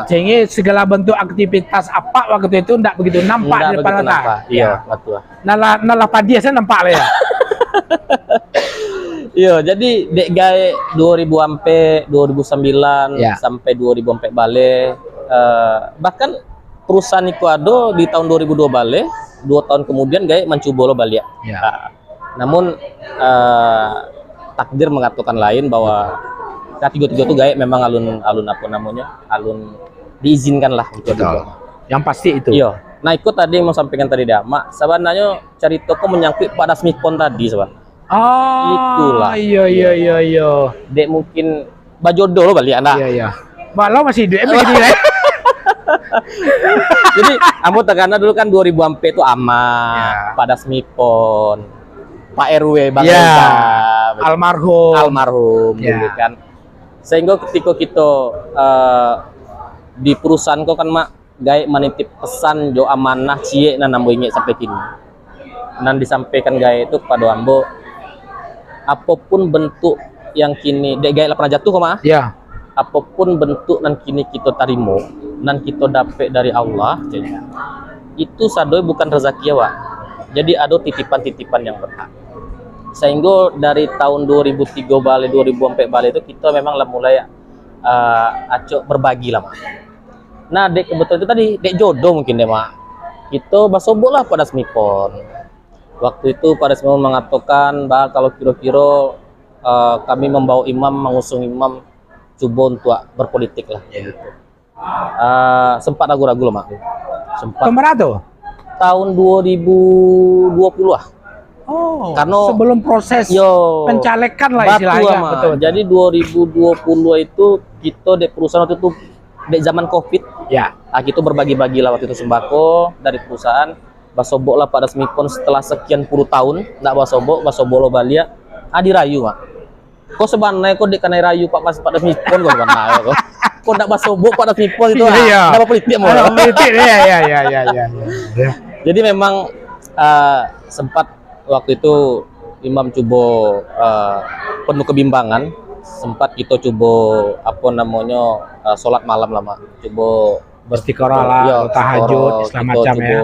Sehingga segala bentuk aktivitas apa waktu itu tidak begitu nampak di depan mata. Iya, betul. Nalah padi saya nampak lah ya. Iya, jadi dek gae 2000 sampai 2009 Ya. sampai 2004 balik. Bahkan perusahaan itu ada di tahun 2002 balik, 2 tahun kemudian gae mencoba lo balik. Ya. Namun takdir mengatakan lain bahwa ketiga-tiga itu gae memang alun apa namanya? Alun diizinkan lah untuk Betul. dibuat. Yang pasti itu. Iya. Nah, ikut tadi mau sampaikan tadi dah, Mak. Sebenarnya cerita kok menyangkut pada Smithpon tadi, sebenarnya. Oh, Itulah. Iya. Dek mungkin bajodoh lo balik anak. Iya. Mbak lo masih hidup begini lah. Jadi kamu karena dulu kan 2000 ampe itu aman Ya. pada Smithpon, Pak RW Bang Ya. Reza, almarhum Ya. dulu kan. Sehingga ketika kita di perusahaan kok kan mak gaek menitip pesan jo amanah cie nan ambo ingat sampai kini. Nan disampaikan gaek itu kepada ambo apapun bentuk yang kini dek gaek lah pernah jatuh kok mah. Ya. Apapun bentuk nan kini kita tarimo, nan kita dapat dari Allah, jadi itu sadoi bukan rezeki ya, Wak. Jadi ada titipan-titipan yang berhak. Sehingga dari tahun 2003 balik 2004 balik itu kita memang lah mulai acok berbagi lah, Mak. Nah, dek kebetulan itu tadi dek jodoh mungkin deh, Mak. Kita basobok lah pada Smithpon. Waktu itu pada Smithpon mengatakan bahwa kalau kira-kira kami membawa imam, mengusung imam coba untuk berpolitik lah gitu. Sempat ragu-ragu loh, Mak. Sempat Kemana tuh? tahun 2020 lah. Oh, Karena- sebelum proses pencalekan lah Batu, istilahnya. Mak. Betul. Jadi 2020 itu kita di perusahaan waktu itu di zaman Covid, Ya. kita berbagi-bagi lah waktu itu sembako dari perusahaan. Basobok lah pada Smithpon setelah sekian puluh tahun nggak basobok lo balia dirayu, Mak. Kok sebenarnya kok dikenai rayu Pak pada Smithpon kok sebenarnya kok. Kok nggak basobok pada Smithpon itu Iya. apa politik mau. Ya. Jadi memang sempat waktu itu Imam coba penuh kebimbangan, sempat kita coba apa namanya sholat malam lama, coba Beristiqoroh lah, iya, tahajud, istiqoroh, segala kita macam coba ya.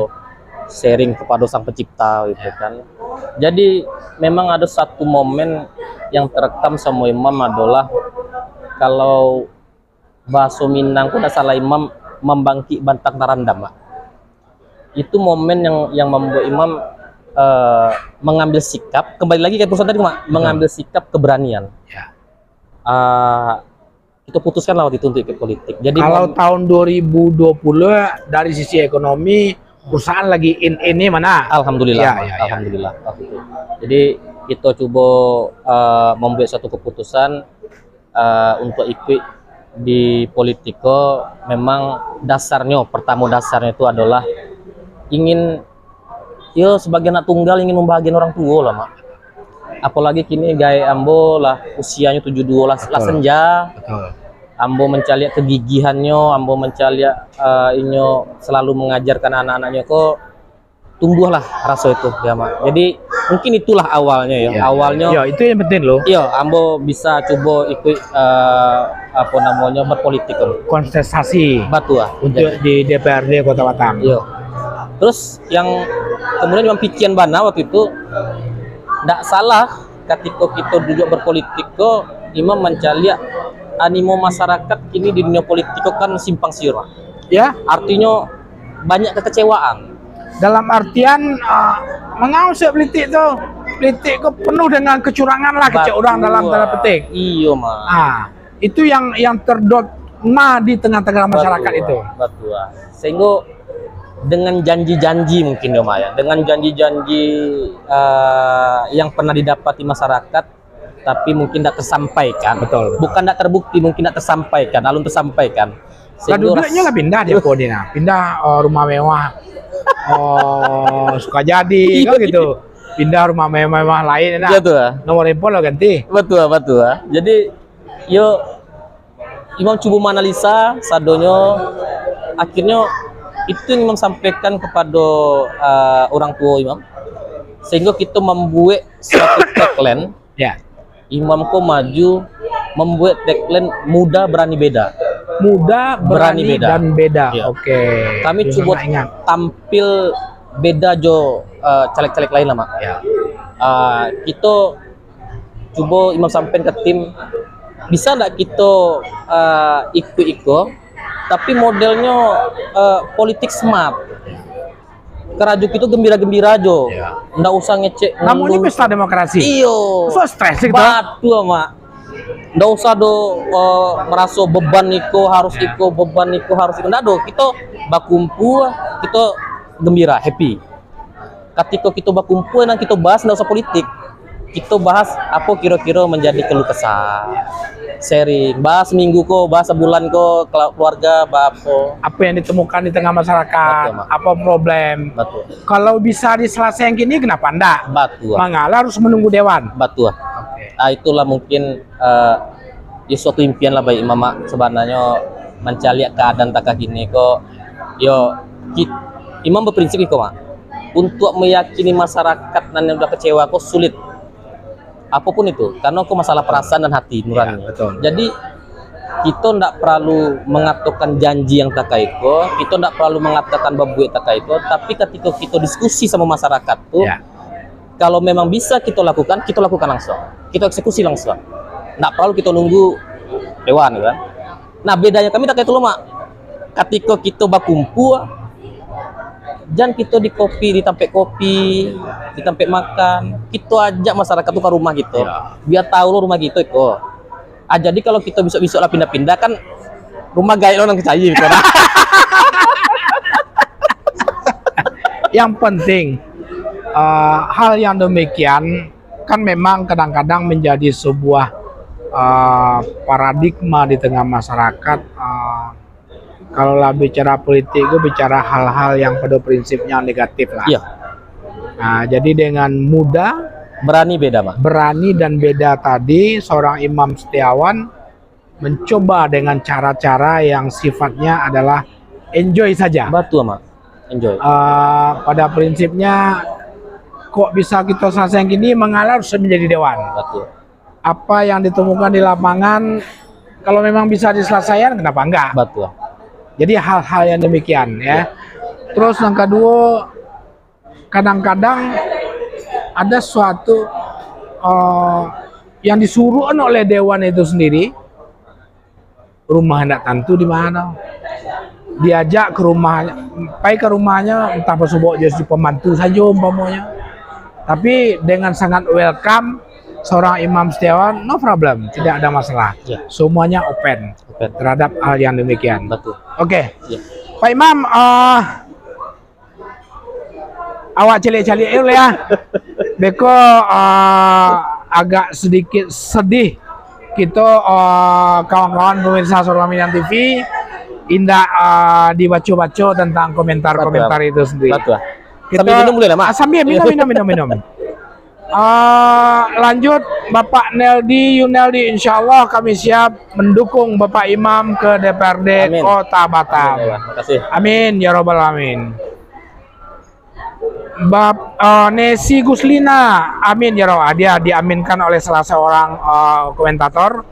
sharing kepada Sang Pencipta gitu kan. Jadi memang ada satu momen yang terekam sama Imam adalah kalau bahasa Minang pun ada salah Imam membangkit bantang tarandam, Mak. Itu momen yang membuat Imam mengambil sikap, kembali lagi kayak perusahaan tadi, Mak, mengambil sikap keberanian. Ya. Kita putuskan lah waktu itu untuk ikut politik. Jadi Kalau tahun 2020 dari sisi ekonomi perusahaan lagi ini mana? Alhamdulillah, Ya, Mak. ya. Alhamdulillah waktu itu. Jadi kita coba membuat suatu keputusan untuk ikut di politiko. Memang pertama dasarnya itu adalah ingin sebagai anak tunggal ingin membahagiakan orang tua lah, Mak. Apalagi kini gaya ambo lah usianya 72 lah senja. Betul. Ambo mencari kegigihannya, ambo mencari inyo selalu mengajarkan anak-anaknya kok tumbuhlah rasa itu ya, Mak. Jadi mungkin itulah awalnya ya. Awalnya Ya, itu yang penting loh. iya ambo bisa coba ikut apa namanya berpolitik Om. Kontestasi Batu ah. untuk di DPRD Kota Batam. Iya. Terus yang kemudian Imam Pician Bana waktu itu tidak salah ketika kita duduk berpolitik kok Imam mencari animo masyarakat kini di dunia politik kok kan simpang siur. Ya, Artinya banyak kekecewaan. dalam artian mengapa sih politik tuh? Politik kok penuh dengan kecurangan lah, kecurangan dalam tanda petik. Iya, Mas. Itu yang terdogma di tengah-tengah masyarakat itu. Betul. Sehingga dengan janji-janji mungkin ya Maya, dengan janji-janji yang pernah didapati masyarakat, tapi mungkin tidak tersampaikan. Betul. Bukan tidak terbukti, mungkin tidak tersampaikan, alun tersampaikan. Duduknya lah pindah dia kok dia, pindah rumah mewah, Sukajadi kan gitu, pindah rumah mewah lain, nah. Betul. Nomor handphone lo ganti. Betul. Jadi, yo Imam coba menganalisa sadonyo, akhirnya itu yang Imam sampaikan kepada orang tua Imam, sehingga kita membuat suatu tagline. Ya. Imam ko maju membuat tagline muda berani beda. Muda, berani Berani beda. dan beda. Ya. Oke. Kami Bisa coba nggak ingat. tampil beda jo caleg-caleg lain lah Mak. Ya. Kita coba Imam sampaikan ke tim, bisa nggak kita ikut-ikut tapi modelnya politik smart. Kerajuk itu gembira-gembira aja. Ya. Nggak usah ngecek. Namun ini pesta demokrasi. Iyo. So stres gitu. Batu Mak. Nggak usah merasa beban niko harus beban niko harus nggak do. Kita bakumpu, kita gembira, happy. Ketika kita bakumpu, dan kita bahas nggak usah politik. Kita bahas apa kira-kira menjadi keluh kesah. Sharing, bahas minggu kok, bahas sebulan kok, keluarga, Apa yang ditemukan di tengah masyarakat, Betul, Mak. apa problem. Betul. Kalau bisa diselesaikan gini, kenapa enggak? Betul. Mangala harus menunggu dewan. Betul. Itulah mungkin ya suatu impian lah bagi Imam Mak, sebenarnya mencari keadaan tak gini kok. Yo, Imam berprinsip kok Mak, untuk meyakini masyarakat dan yang udah kecewa kok sulit. Apapun itu, karena kok masalah perasaan dan hati nurani. Ya, betul. Jadi kita tidak perlu mengatakan janji yang tak iko, kita tidak perlu mengatakan babuet tak iko, tapi ketika kita diskusi sama masyarakat tuh, Ya. kalau memang bisa kita lakukan langsung. Kita eksekusi langsung. Nggak perlu kita nunggu dewan kan. Nah bedanya kami tak kayak itu loh Mak. Ketika kita bakumpu, jangan kita di kopi, ditampek makan. Kita ajak masyarakat tuh ke rumah gitu. Ya. Biar tahu lo rumah gitu kok. Jadi kalau kita besok-besok lah pindah-pindah kan rumah gaya lo nang kecayi gitu. Yang penting hal yang demikian kan memang kadang-kadang menjadi sebuah paradigma di tengah masyarakat. Kalau lah bicara politik, gue bicara hal-hal yang pada prinsipnya negatif lah. Iya. Nah, jadi dengan mudah, Berani beda Mak. berani dan beda tadi, seorang Imam Setiawan mencoba dengan cara-cara yang sifatnya adalah enjoy saja. Betul Mak. Enjoy. Pada prinsipnya kok bisa kita selesai gini, mengalir harus menjadi dewan. Betul. Apa yang ditemukan di lapangan kalau memang bisa diselesaikan, kenapa enggak? Betul. Jadi hal-hal yang demikian ya. Terus yang kedua, kadang-kadang ada suatu yang disuruh oleh dewan itu sendiri, rumah hendak tentu di mana, diajak ke rumahnya, pergi ke rumahnya, entah pesubuh jadi pembantu saja umpamanya, tapi dengan sangat welcome seorang Imam Setiawan, no problem, tidak ada masalah, Ya. semuanya open terhadap hal yang demikian. Betul. Oke. Ya. Pak Imam, awak celik-celik dulu ya. Beko agak sedikit sedih kita kawan-kawan pemirsa Suraminan TV indah dibaca-baca tentang komentar-komentar itu sendiri. Betul. Sambil minum boleh lah Mak? Sambil minum. Lanjut Bapak Neldi Yuneldi, insya Allah kami siap mendukung Bapak Imam ke DPRD Amin. Kota Batam. Amin, ya. Terima kasih. Amin ya robbal alamin. Nesi Guslina, amin ya robbal. Dia diaminkan oleh salah seorang komentator.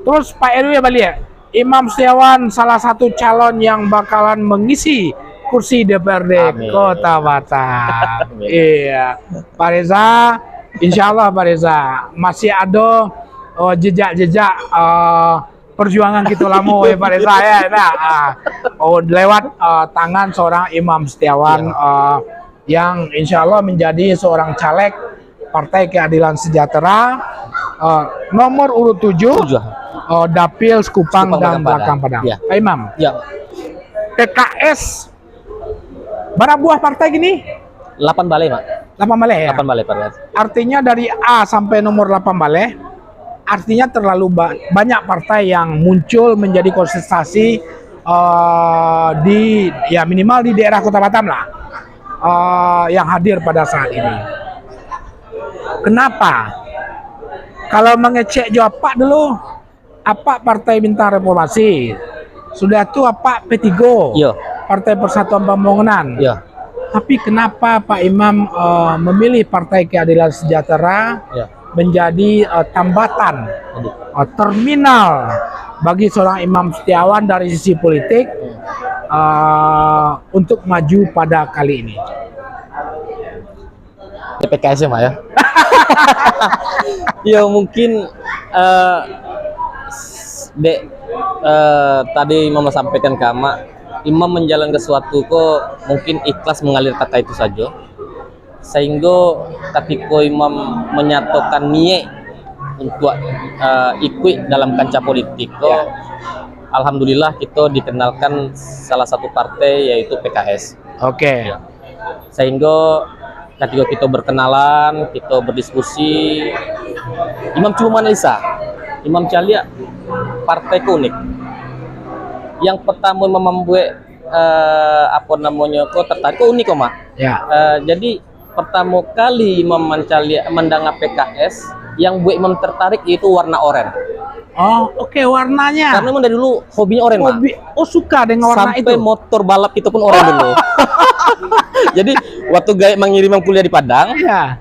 Terus Pak RW balik, Imam Setiawan salah satu calon yang bakalan mengisi kursi DPRD Amin. Kota Batam. Amin. Iya, Pak Reza, Insya Allah Pak Reza masih ada jejak-jejak perjuangan kita lama ya Pak Reza ya. Nah, lewat tangan seorang Imam Setiawan yang insya Allah menjadi seorang caleg Partai Keadilan Sejahtera nomor urut 7 Dapil Sekupang dan Belakang Padang. Ya. Pak Imam, Ya, PKS berapa buah partai gini? 8 balai, Mak. 8 balai ya? 8 balai, Pak. Artinya dari A sampai nomor 8 balai, artinya terlalu banyak partai yang muncul menjadi kontestasi di ya minimal di daerah Kota Batam lah, yang hadir pada saat ini. Kenapa? Kalau mengecek jawab Pak dulu, apa Partai Bintang Reformasi? Sudah itu apa P3? Iya. Partai Persatuan Pembangunan. Iya. Tapi kenapa Pak Imam memilih Partai Keadilan Sejahtera Iya. menjadi tambatan terminal bagi seorang Imam Setiawan dari sisi politik untuk maju pada kali ini? PKS ya, Mak ya. Ya mungkin tadi Imam sampaikan ke Mak, Imam menjalankan sesuatu kok mungkin ikhlas mengalir kata itu saja, sehingga ketika Imam menyatakan niat untuk ikut dalam kancah politik kok, alhamdulillah kita dikenalkan salah satu partai yaitu PKS. Oke. Ya. Sehingga ketika kita berkenalan, kita berdiskusi, Imam cuma analisa, Imam Calia partai unik. Yang pertama Imam membuat apa namanya kok tertarik unik kok Mak. Ya. Jadi pertama kali Imam Calia mendengar PKS, yang buat Imam tertarik yaitu warna oranye. Oh, oke, warnanya. Karena Imam dari dulu hobinya oranye, Mak. Oh, suka dengan warna Sampai itu. motor balap itu pun oranye dulu. Jadi waktu gaya mengirim kuliah di Padang, Iya.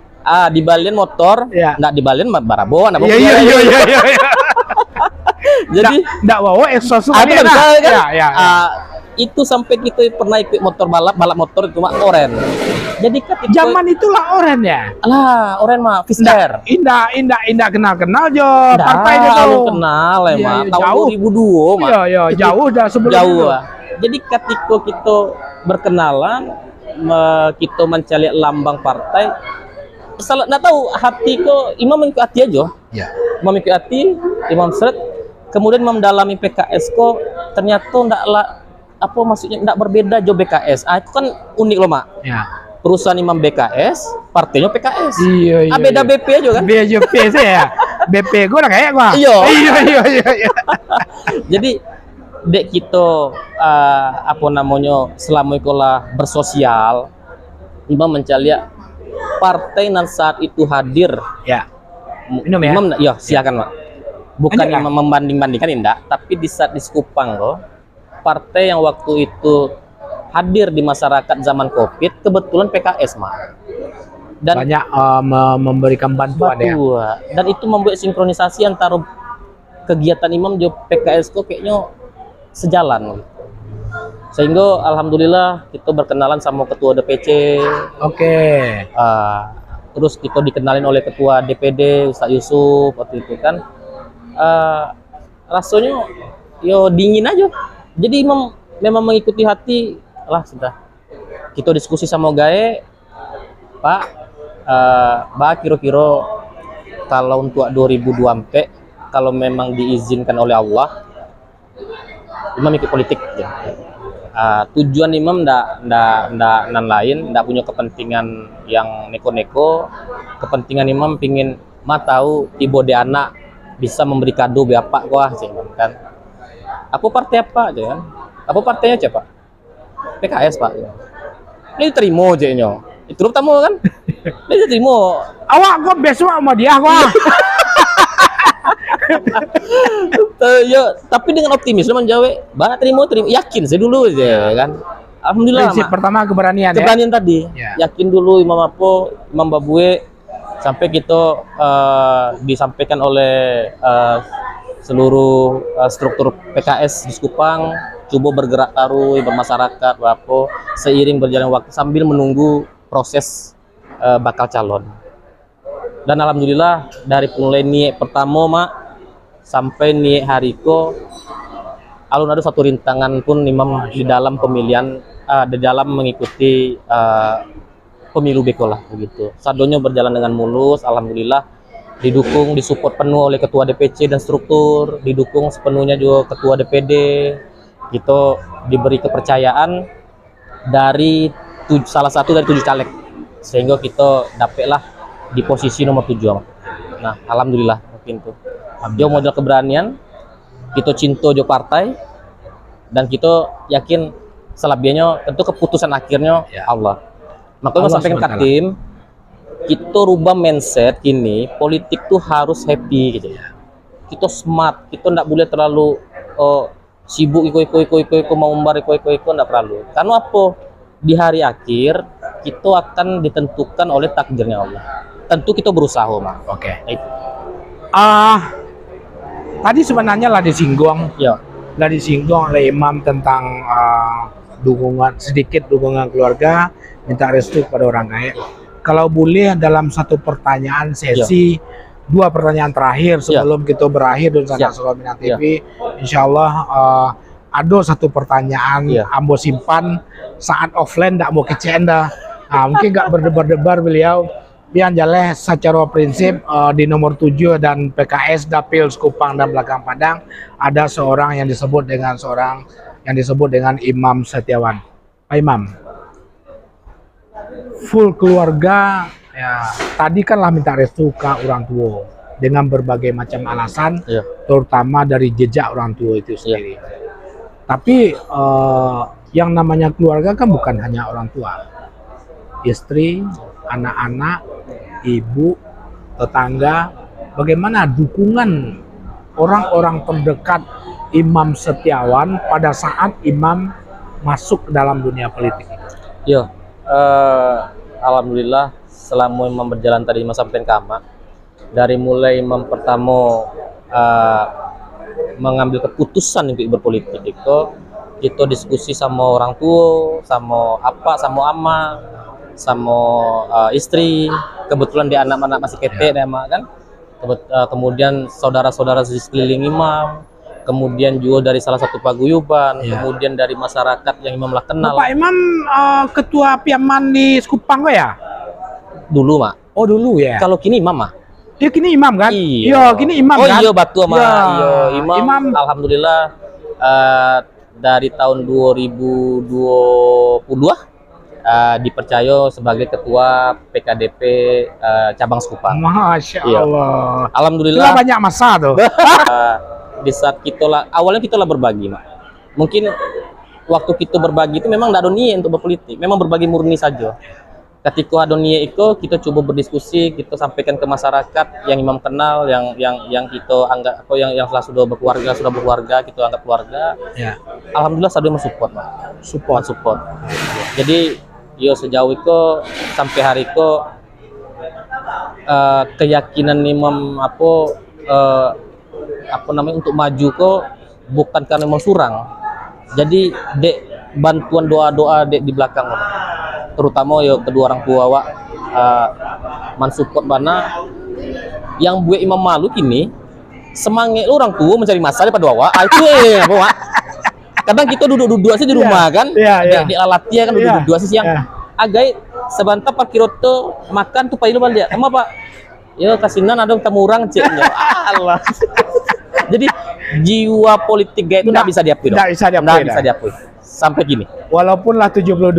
Dibalian motor, Ya. nggak dibalian barabo, nggak Iya, iya, iya, iya, iya. Jadi Nggak bawa exhaust itu kan bisa, kan? Ya, ya, ya. Itu sampai kita pernah ikut motor balap motor cuma oren. Jadi ketika Zaman itulah oranye ya. lah oren mah Fisker. Indah kenal jo Dah, partai itu. lu kenal ya, Iya, mah. iya, Tahun jauh. 2002, mah. Iya, iya, jauh dah sebelum Jauh. itu. Jadi ketika kita berkenalan, kita mencari lambang partai. Salah, nggak tahu hati kok Imam mengikuti hati aja. Ya. Imam mengikuti hati, Imam seret. Kemudian mendalami PKS kok ternyata ndaklah apa maksudnya ndak berbeda jo BKS. Itu kan unik loh, Mak. Ya. Perusahaan Imam BKS, partainya PKS. Iya, iya. Beda BP aja kan? BJP sih ya. BP gue udah kayak gua. Iya. Iya. Jadi dek kita apa namanya selama itulah bersosial, Imam mencari partai yang saat itu hadir. Ya. Minum ya? Imam, ya silakan, Mak. Bukan Lanjut, yang membanding-bandingkan indah, tapi di saat di Sekupang loh, partai yang waktu itu hadir di masyarakat zaman Covid kebetulan PKS, Mak. Dan Banyak memberikan bantuan ya. dan itu membuat sinkronisasi antara kegiatan Imam di PKS kok kayaknya sejalan. Sehingga alhamdulillah kita berkenalan sama ketua DPC. Oke. Terus kita dikenalin oleh ketua DPD Ustaz Yusuf waktu itu kan. Rasanya yo dingin aja. Jadi Imam memang mengikuti hati lah sudah. Kita diskusi sama gae, Pak, kira-kira kalau untuk 2024 kalau memang diizinkan oleh Allah, Imam ikut politik ya. Tujuan Imam ndak lain, ndak punya kepentingan yang neko-neko. Kepentingan Imam pingin tahu tiba de anak bisa memberi kado berapa gua sih kan. Apa partai apa aja kan? Apa partainya aja, Pak? PKS, Pak. Ini terima aja nyo. Itu tamu kan? Ini terima. Awak gua besok sama dia gua. Ya, tapi dengan optimis lu menjawab, banget terima, yakin saya dulu aja kan. Alhamdulillah. Prinsip pertama keberanian ya. Keberanian tadi. Ya. Yakin dulu Imam Imam Babue sampai kita disampaikan oleh seluruh struktur PKS di Sekupang coba bergerak taruh bermasyarakat apa seiring berjalan waktu sambil menunggu proses bakal calon. Dan alhamdulillah dari mulai niat pertama mak sampai niat hariko alun ada satu rintangan pun imam di dalam pemilihan di dalam mengikuti pemilu beko lah begitu. Sadonya berjalan dengan mulus, alhamdulillah didukung, disupport penuh oleh ketua DPC dan struktur, didukung sepenuhnya juga ketua DPD. Gitu diberi kepercayaan dari salah satu dari 7 caleg sehingga kita dapatlah di posisi nomor 7. Nah, alhamdulillah mungkin tuh. Dia modal keberanian, kita cinta jo partai dan kita yakin selebihnya tentu keputusan akhirnya Allah. Makanya Allah sampai ke tim kita rubah mindset kini politik tuh harus happy gitu ya. Kita smart, kita nggak boleh terlalu sibuk iko mau umbar iko nggak perlu. Karena apa? Di hari akhir kita akan ditentukan oleh takdirnya Allah. Tentu kita berusaha, Mak. Oke. Itu. Tadi sebenarnya lah disinggung Ya. Oleh Imam tentang sedikit dukungan keluarga, minta restu kepada orang kaya. Kalau boleh dalam satu pertanyaan sesi, 2 pertanyaan terakhir sebelum kita berakhir dan sana Suro Minang TV, insya Allah ada satu pertanyaan ambo simpan saat offline tidak mau kecen dah. Mungkin nggak berdebar-debar beliau. Biar jaleh secara prinsip di nomor 7 dan PKS Dapil Sekupang dan Belakang Padang ada seorang yang disebut dengan Imam Setiawan. Pak Imam, full keluarga ya, tadi kan lah minta restu ke orang tua dengan berbagai macam alasan, terutama dari jejak orang tua itu sendiri. Tapi yang namanya keluarga kan bukan hanya orang tua, istri, anak-anak, ibu, tetangga. Bagaimana dukungan orang-orang terdekat Imam Setiawan pada saat Imam masuk ke dalam dunia politik? Ya, alhamdulillah selama Imam berjalan tadi masa pertama, dari mulai Imam pertama mengambil keputusan untuk berpolitik itu, kita diskusi sama orang tua, sama ama, sama istri. Kebetulan dia anak-anak masih ketek kan. Kemudian saudara-saudara di sekeliling Imam, kemudian juga dari salah satu paguyuban, kemudian dari masyarakat yang Imam lah kenal. Pak Imam ketua Piaman di Sekupang kok ya? Dulu, Mak. Oh dulu ya. Kalau kini Imam, Mak. Dia kini Imam kan? Iya, kini Imam kan? Oh iya, batu sama Imam. Alhamdulillah dari tahun 2020 dipercaya sebagai ketua PKDP cabang Sekupang. Masya Allah. Alhamdulillah. Itulah banyak masa tuh. Di saat awalnya kita lah berbagi, Mak. Mungkin waktu kita berbagi itu memang tidak ada niat untuk berpolitik, memang berbagi murni saja. Ketika ada niat itu kita coba berdiskusi, kita sampaikan ke masyarakat yang Imam kenal, yang kita anggap atau yang sudah berkeluarga kita anggap keluarga. Ya. Alhamdulillah sadar mensupport, Mak. Support. Jadi sejauh itu sampai hari itu keyakinan Imam untuk maju kok bukan karena memang surang. Jadi bantuan doa-doa di belakang, terutama kedua orang tua mensupport bana yang buat Imam malu kini semangat orang tua mencari masalah pada itu kadang kita duduk-duduk sih di rumah kan, di alatnya kan duduk-duduk sih yang agak sebentar parkir auto makan tuh payung balik. Emang Pak? Ya kasinan ada tamu orang ceknya. Allah. Jadi jiwa politik itu nggak bisa diakui. Nggak bisa diakui. Sampai gini. Walaupun lah 72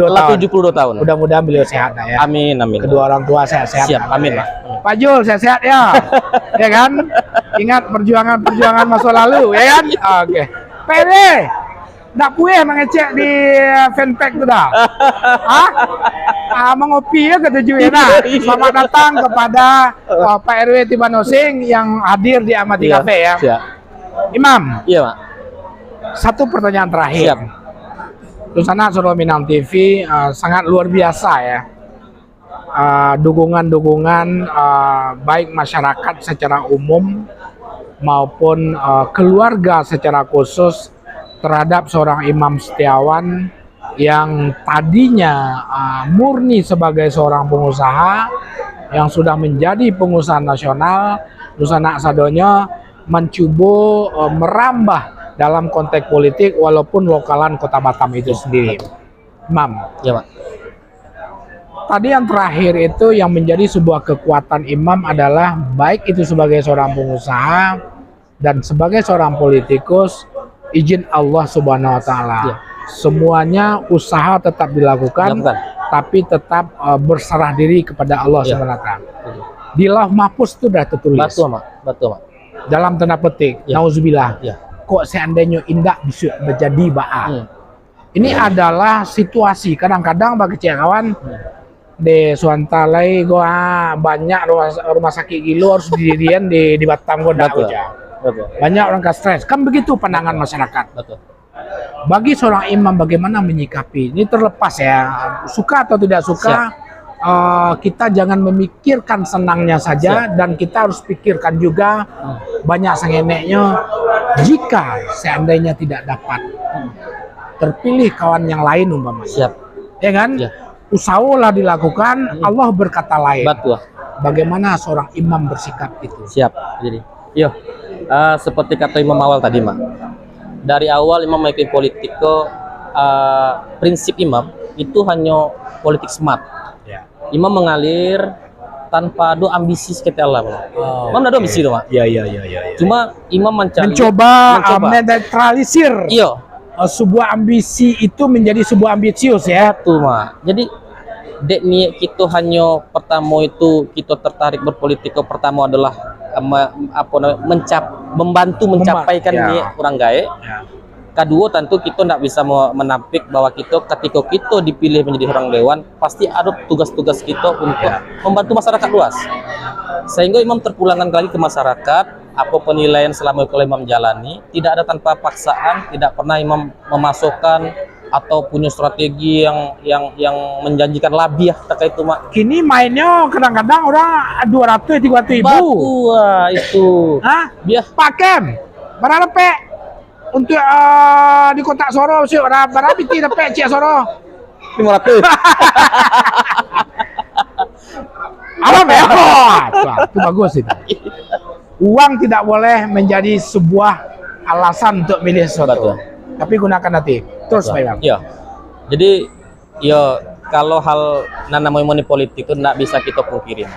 tahun. Mudah-mudahan beliau sehat ya. Amin. Kedua orang tua sehat-sehat. Siap. Amin, Pak. Pak Jul sehat-sehat ya. Ya kan? Ingat perjuangan masa lalu ya kan? Oke. PD. Nggak punya mengecek di fanpage itu dah. Mengopi ya ketujuh ya. Selamat datang kepada Pak RW Tibanosing yang hadir di Amati Cafe ya. Siap. Imam. Iya, Pak. Satu pertanyaan terakhir. Siap. Tusana Suro Minang TV sangat luar biasa ya. Dukungan baik masyarakat secara umum maupun keluarga secara khusus terhadap seorang Imam Setiawan yang tadinya murni sebagai seorang pengusaha yang sudah menjadi pengusaha nasional, Dunsana Aksadonyo mencoba merambah dalam konteks politik walaupun lokalan Kota Batam itu sendiri. Imam, Ya, Pak. tadi yang terakhir itu yang menjadi sebuah kekuatan Imam adalah baik itu sebagai seorang pengusaha dan sebagai seorang politikus, izin Allah Subhanahu wa taala. Ya. Semuanya usaha tetap dilakukan, tapi tetap berserah diri kepada Allah Ya. Subhanahu wa taala. Di Lauh Mahfuz itu sudah tertulis. Betul, Mak. Betul, Mak. Dalam tanda petik, Ya. nauzubillah. Ya. Kok seandainya indah bisa menjadi ba'a. Ini adalah situasi kadang-kadang bagi kawan di Suantalai gua banyak rumah sakit gilu harus didirian di Batam gua Betul. aja. Betul. Banyak orang stres. Kan begitu pandangan masyarakat. Betul. Bagi seorang imam bagaimana menyikapi ini terlepas ya suka atau tidak suka, kita jangan memikirkan senangnya saja dan kita harus pikirkan juga banyak sengeneknya jika seandainya tidak dapat terpilih kawan yang lain umpamanya. Siap. Ya kan? Ya. Usahalah dilakukan, Allah berkata lain. Betul. Bagaimana seorang imam bersikap itu? Siap. Jadi, seperti kata Imam awal tadi, Mak. Dari awal Imam memimpin politik prinsip Imam itu hanya politik smart. Ya. Imam mengalir tanpa ada ambisi seperti Allah, Mak. Imam ada ambisi tuh, Mak. Ya. Cuma Imam Mencoba menetralisir Iya, sebuah ambisi itu menjadi sebuah ambisius ya. tuh, Mak. Jadi dek niat kita hanya pertama itu kita tertarik berpolitik pertama adalah membantu mencapaikan Ya. niat orang gae. Ya. Kedua tentu kita tidak bisa menampik bahwa kita ketika kita dipilih menjadi orang dewan pasti ada tugas-tugas kita untuk membantu masyarakat luas. Sehingga Imam terpulangkan lagi ke masyarakat apa penilaian selama itu Imam jalani tidak ada tanpa paksaan, tidak pernah Imam memasukkan atau punya strategi yang menjanjikan labiah terkait itu, Mak. Kini mainnya kadang-kadang orang 200-300 ribu. Wah, itu. Hah? Biar Pak Kem, berapa pe untuk di kota Soro sih berapa ti dapat Cik Soro? 500. Alam ya? Itu bagus itu. Uang tidak boleh menjadi sebuah alasan untuk milih sesuatu. Betul. Tapi gunakan hati. Terus Pak Imam. Iya. Jadi, kalau hal namanya money politik itu tidak bisa kita pungkirin.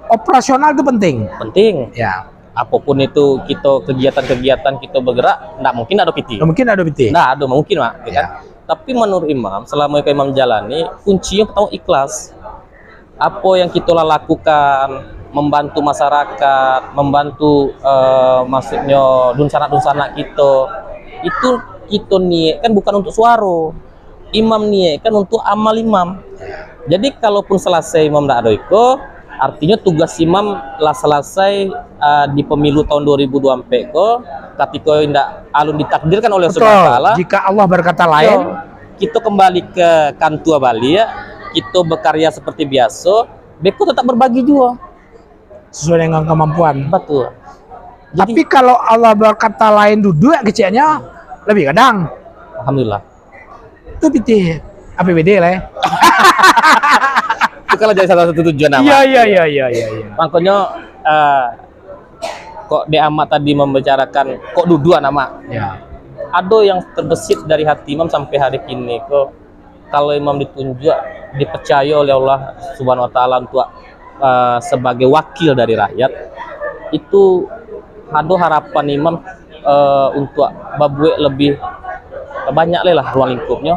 Operasional itu penting. Penting. Ya. Apapun itu kita kegiatan-kegiatan kita bergerak, tidak mungkin ada PT. Mungkin ada BT. Tidak ada mungkin, Mak. Ya. Ya. Kan? Tapi menurut Imam, selama itu Imam jalani, kuncinya pertama ikhlas. Apa yang kita lakukan, membantu masyarakat, membantu maksudnya dunsana kita, itu kita niat kan bukan untuk suara. Imam niat kan untuk amal Imam. Jadi kalaupun selesai Imam tidak ada itu, artinya tugas Imam lah selesai di pemilu tahun 2024 ko, ketika tidak alun ditakdirkan oleh Betul. Subhanahu wa taala. Jika Allah berkata lain, Kita kembali ke kantua Bali ya, kita berkarya seperti biasa, beko tetap berbagi juga. sesuai dengan kemampuan. Betul. Tapi kalau Allah berkata lain duduk kecilnya lebih kadang Alhamdulillah. itu BT APBD lah. Ya. Itu kalau jadi salah satu tujuan nama. Iya. Makanya kok De Amat tadi membicarakan kok duduk nama. Ya. Ada yang terbesit dari hati Imam sampai hari kini kok kalau Imam ditunjuk dipercaya oleh Allah Subhanahu wa taala untuk sebagai wakil dari rakyat, itu ada harapan Imam untuk babuek lebih banyak lah ruang lingkupnya.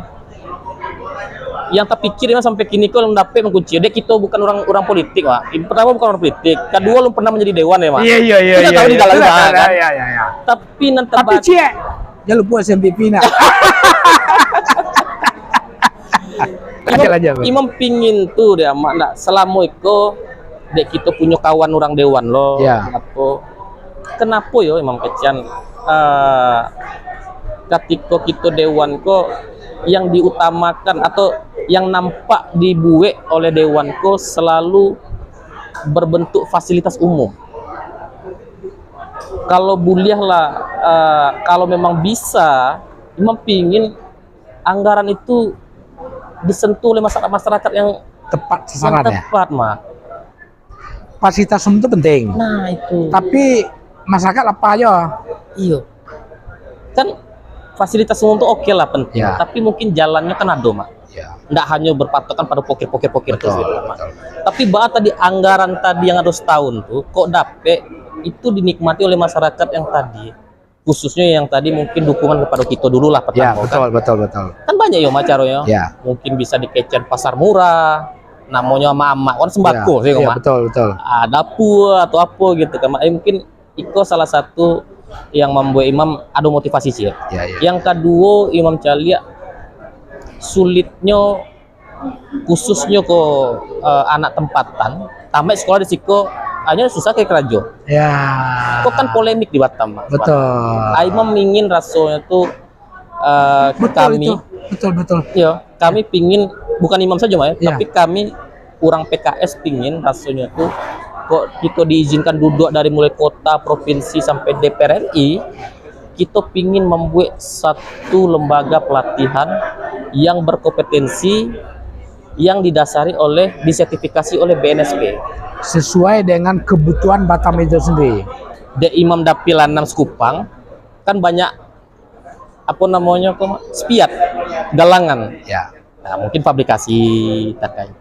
Yang terpikir Imam sampai kini kok mendapat mengunci dek kita bukan orang politik, Pak. Pertama bukan orang politik, kedua belum pernah menjadi dewan ya, Pak. Iya. Kita tahu di dalam kan. Iya. Tapi nanti Tapi Cie, jangan lupa SMPP nak. Imam pingin tuh deh mak nak selama itu dek kita punya kawan orang dewan loh. Ya. Kenapa yo Imam Kecian ketika kita dewan kok yang diutamakan atau yang nampak dibuat oleh dewan kok selalu berbentuk fasilitas umum. Kalau buliah lah, kalau memang bisa, Imam pingin anggaran itu disentuh oleh masyarakat yang Tepat sasaran ya. tepat, Mak. fasilitas umum itu penting. Nah itu. Tapi masyarakat apa aja? Iya. Kan fasilitas umum tuh oke lah penting, Ya. tapi mungkin jalannya kan ada, Mak. Ya. Nggak hanya berpatokan pada pokir-pokir Betul, gitu, Mak. betul. Tapi bahwa tadi anggaran tadi yang harus tahun tuh kok dapet itu dinikmati oleh masyarakat yang tadi, khususnya yang tadi mungkin dukungan kepada kita dulu lah Ya, pertama betul. kan banyak yo macaronya. Ya. Mungkin bisa dikecen pasar murah, namanya ama-ama kan sembako sih, Ya, Mak. betul. Dapur atau apa gitu kan, Mak. Mungkin Iko salah satu yang membuat Imam ada motivasi sih ya. Ya. Yang kedua, Imam Calia sulitnya khususnya ke anak tempatan tamat sekolah di Siko hanya susah kayak kerajo. Ya. Kok kan polemik di Batam, Mas. Betul. Imam ingin rasanya tuh kami Betul. ya, kami pingin bukan Imam saja, Mas, Ya. tapi kami kurang PKS pingin rasanya tuh kok kita diizinkan duduk dari mulai kota, provinsi sampai DPR RI, kita pingin membuat satu lembaga pelatihan yang berkompetensi, yang didasari oleh disertifikasi oleh BNSP. Sesuai dengan kebutuhan Batam itu sendiri. De Imam Dapil 6 Sekupang kan banyak apa namanya kok spiat galangan. Ya. Nah, mungkin fabrikasi terkait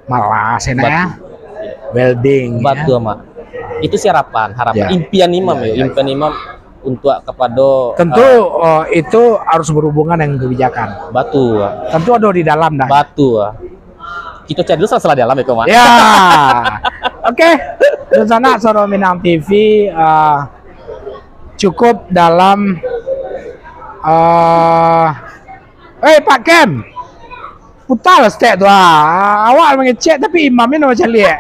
Malah senang ya. Batu. Welding. Batu, Mak. Itu sih harapan Ya. impian Imam Ya. impian Imam untuk kepada Tentu itu harus berhubungan dengan kebijakan. batu. Tentu ada di dalam dah. Batu. Kita cari dulu salah dalam ya, Mak. Ya. Oke. Di sana Soro Minang TV cukup dalam Pak Kem. Putar stek tu awak mengecek tapi imamnya macam lihat.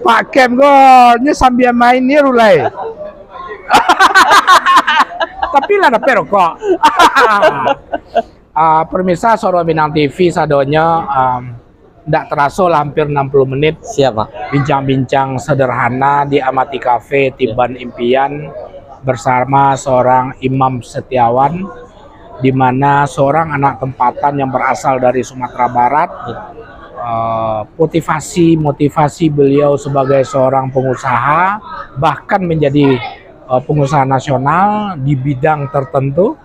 Pak Kem kau ni sambil main ni rulai. Tapi lah dapat rokok. Pemirsa Soro Minang TV sadonya tidak terasa lah hampir 60 menit Siap, Mak. bincang-bincang sederhana di Amati Cafe Tiban Impian bersama seorang Imam Setiawan, di mana seorang anak tempatan yang berasal dari Sumatera Barat. Motivasi beliau sebagai seorang pengusaha, bahkan menjadi pengusaha nasional di bidang tertentu,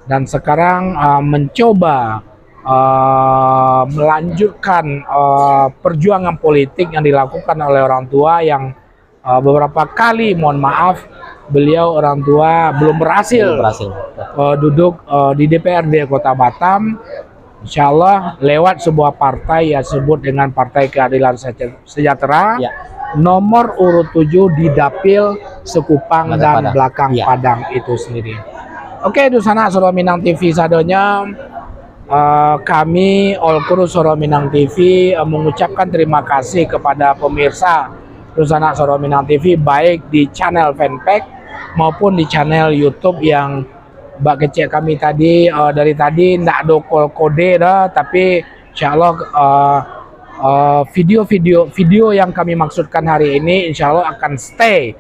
dan sekarang mencoba melanjutkan perjuangan politik yang dilakukan oleh orang tua yang beberapa kali, mohon maaf, beliau orang tua belum berhasil duduk di DPRD Kota Batam. Insya Allah lewat sebuah partai yang disebut dengan Partai Keadilan Sejahtera, Ya. nomor urut 7 di Dapil Sekupang dan Padang. belakang Ya. Padang itu sendiri. Oke, di sana Soro Minang TV sadonya, kami All Crew Soro Minang TV mengucapkan terima kasih kepada pemirsa Dusana Soro Minang TV, baik di channel fanpage maupun di channel YouTube yang Mbak kecil kami tadi dari tadi ndak ada kode dah, tapi insya Allah video yang kami maksudkan hari ini insya Allah akan stay,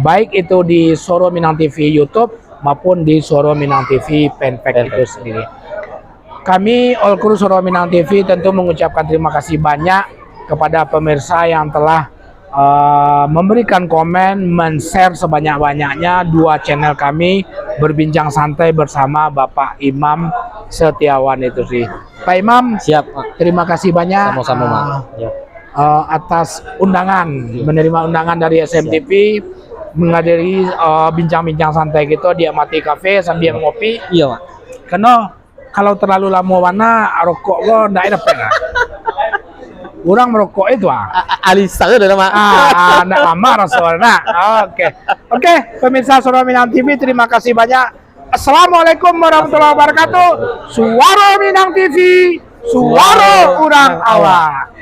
baik itu di Soro Minang TV YouTube maupun di Soro Minang TV fanpage itu sendiri. Kami All Crew Soro Minang TV tentu mengucapkan terima kasih banyak kepada pemirsa yang telah memberikan komen, men-share sebanyak-banyaknya dua channel kami berbincang santai bersama Bapak Imam Setiawan itu sih. Pak Imam, Siap, Mak. terima kasih banyak Sama-sama, Mak. Ya. atas undangan, menerima undangan dari SMTV menghadiri bincang-bincang santai gitu di Amati Cafe sambil ngopi. Iya, Mak. Karena kalau terlalu lama warna rokok gua ndak dapat lah. Orang merokok itu Alisa itu udah, Mak. ndak lama rasanya. Oke, pemirsa Soro Minang TV, terima kasih banyak. Assalamualaikum warahmatullahi wabarakatuh. Suara Minang TV, suara orang awak.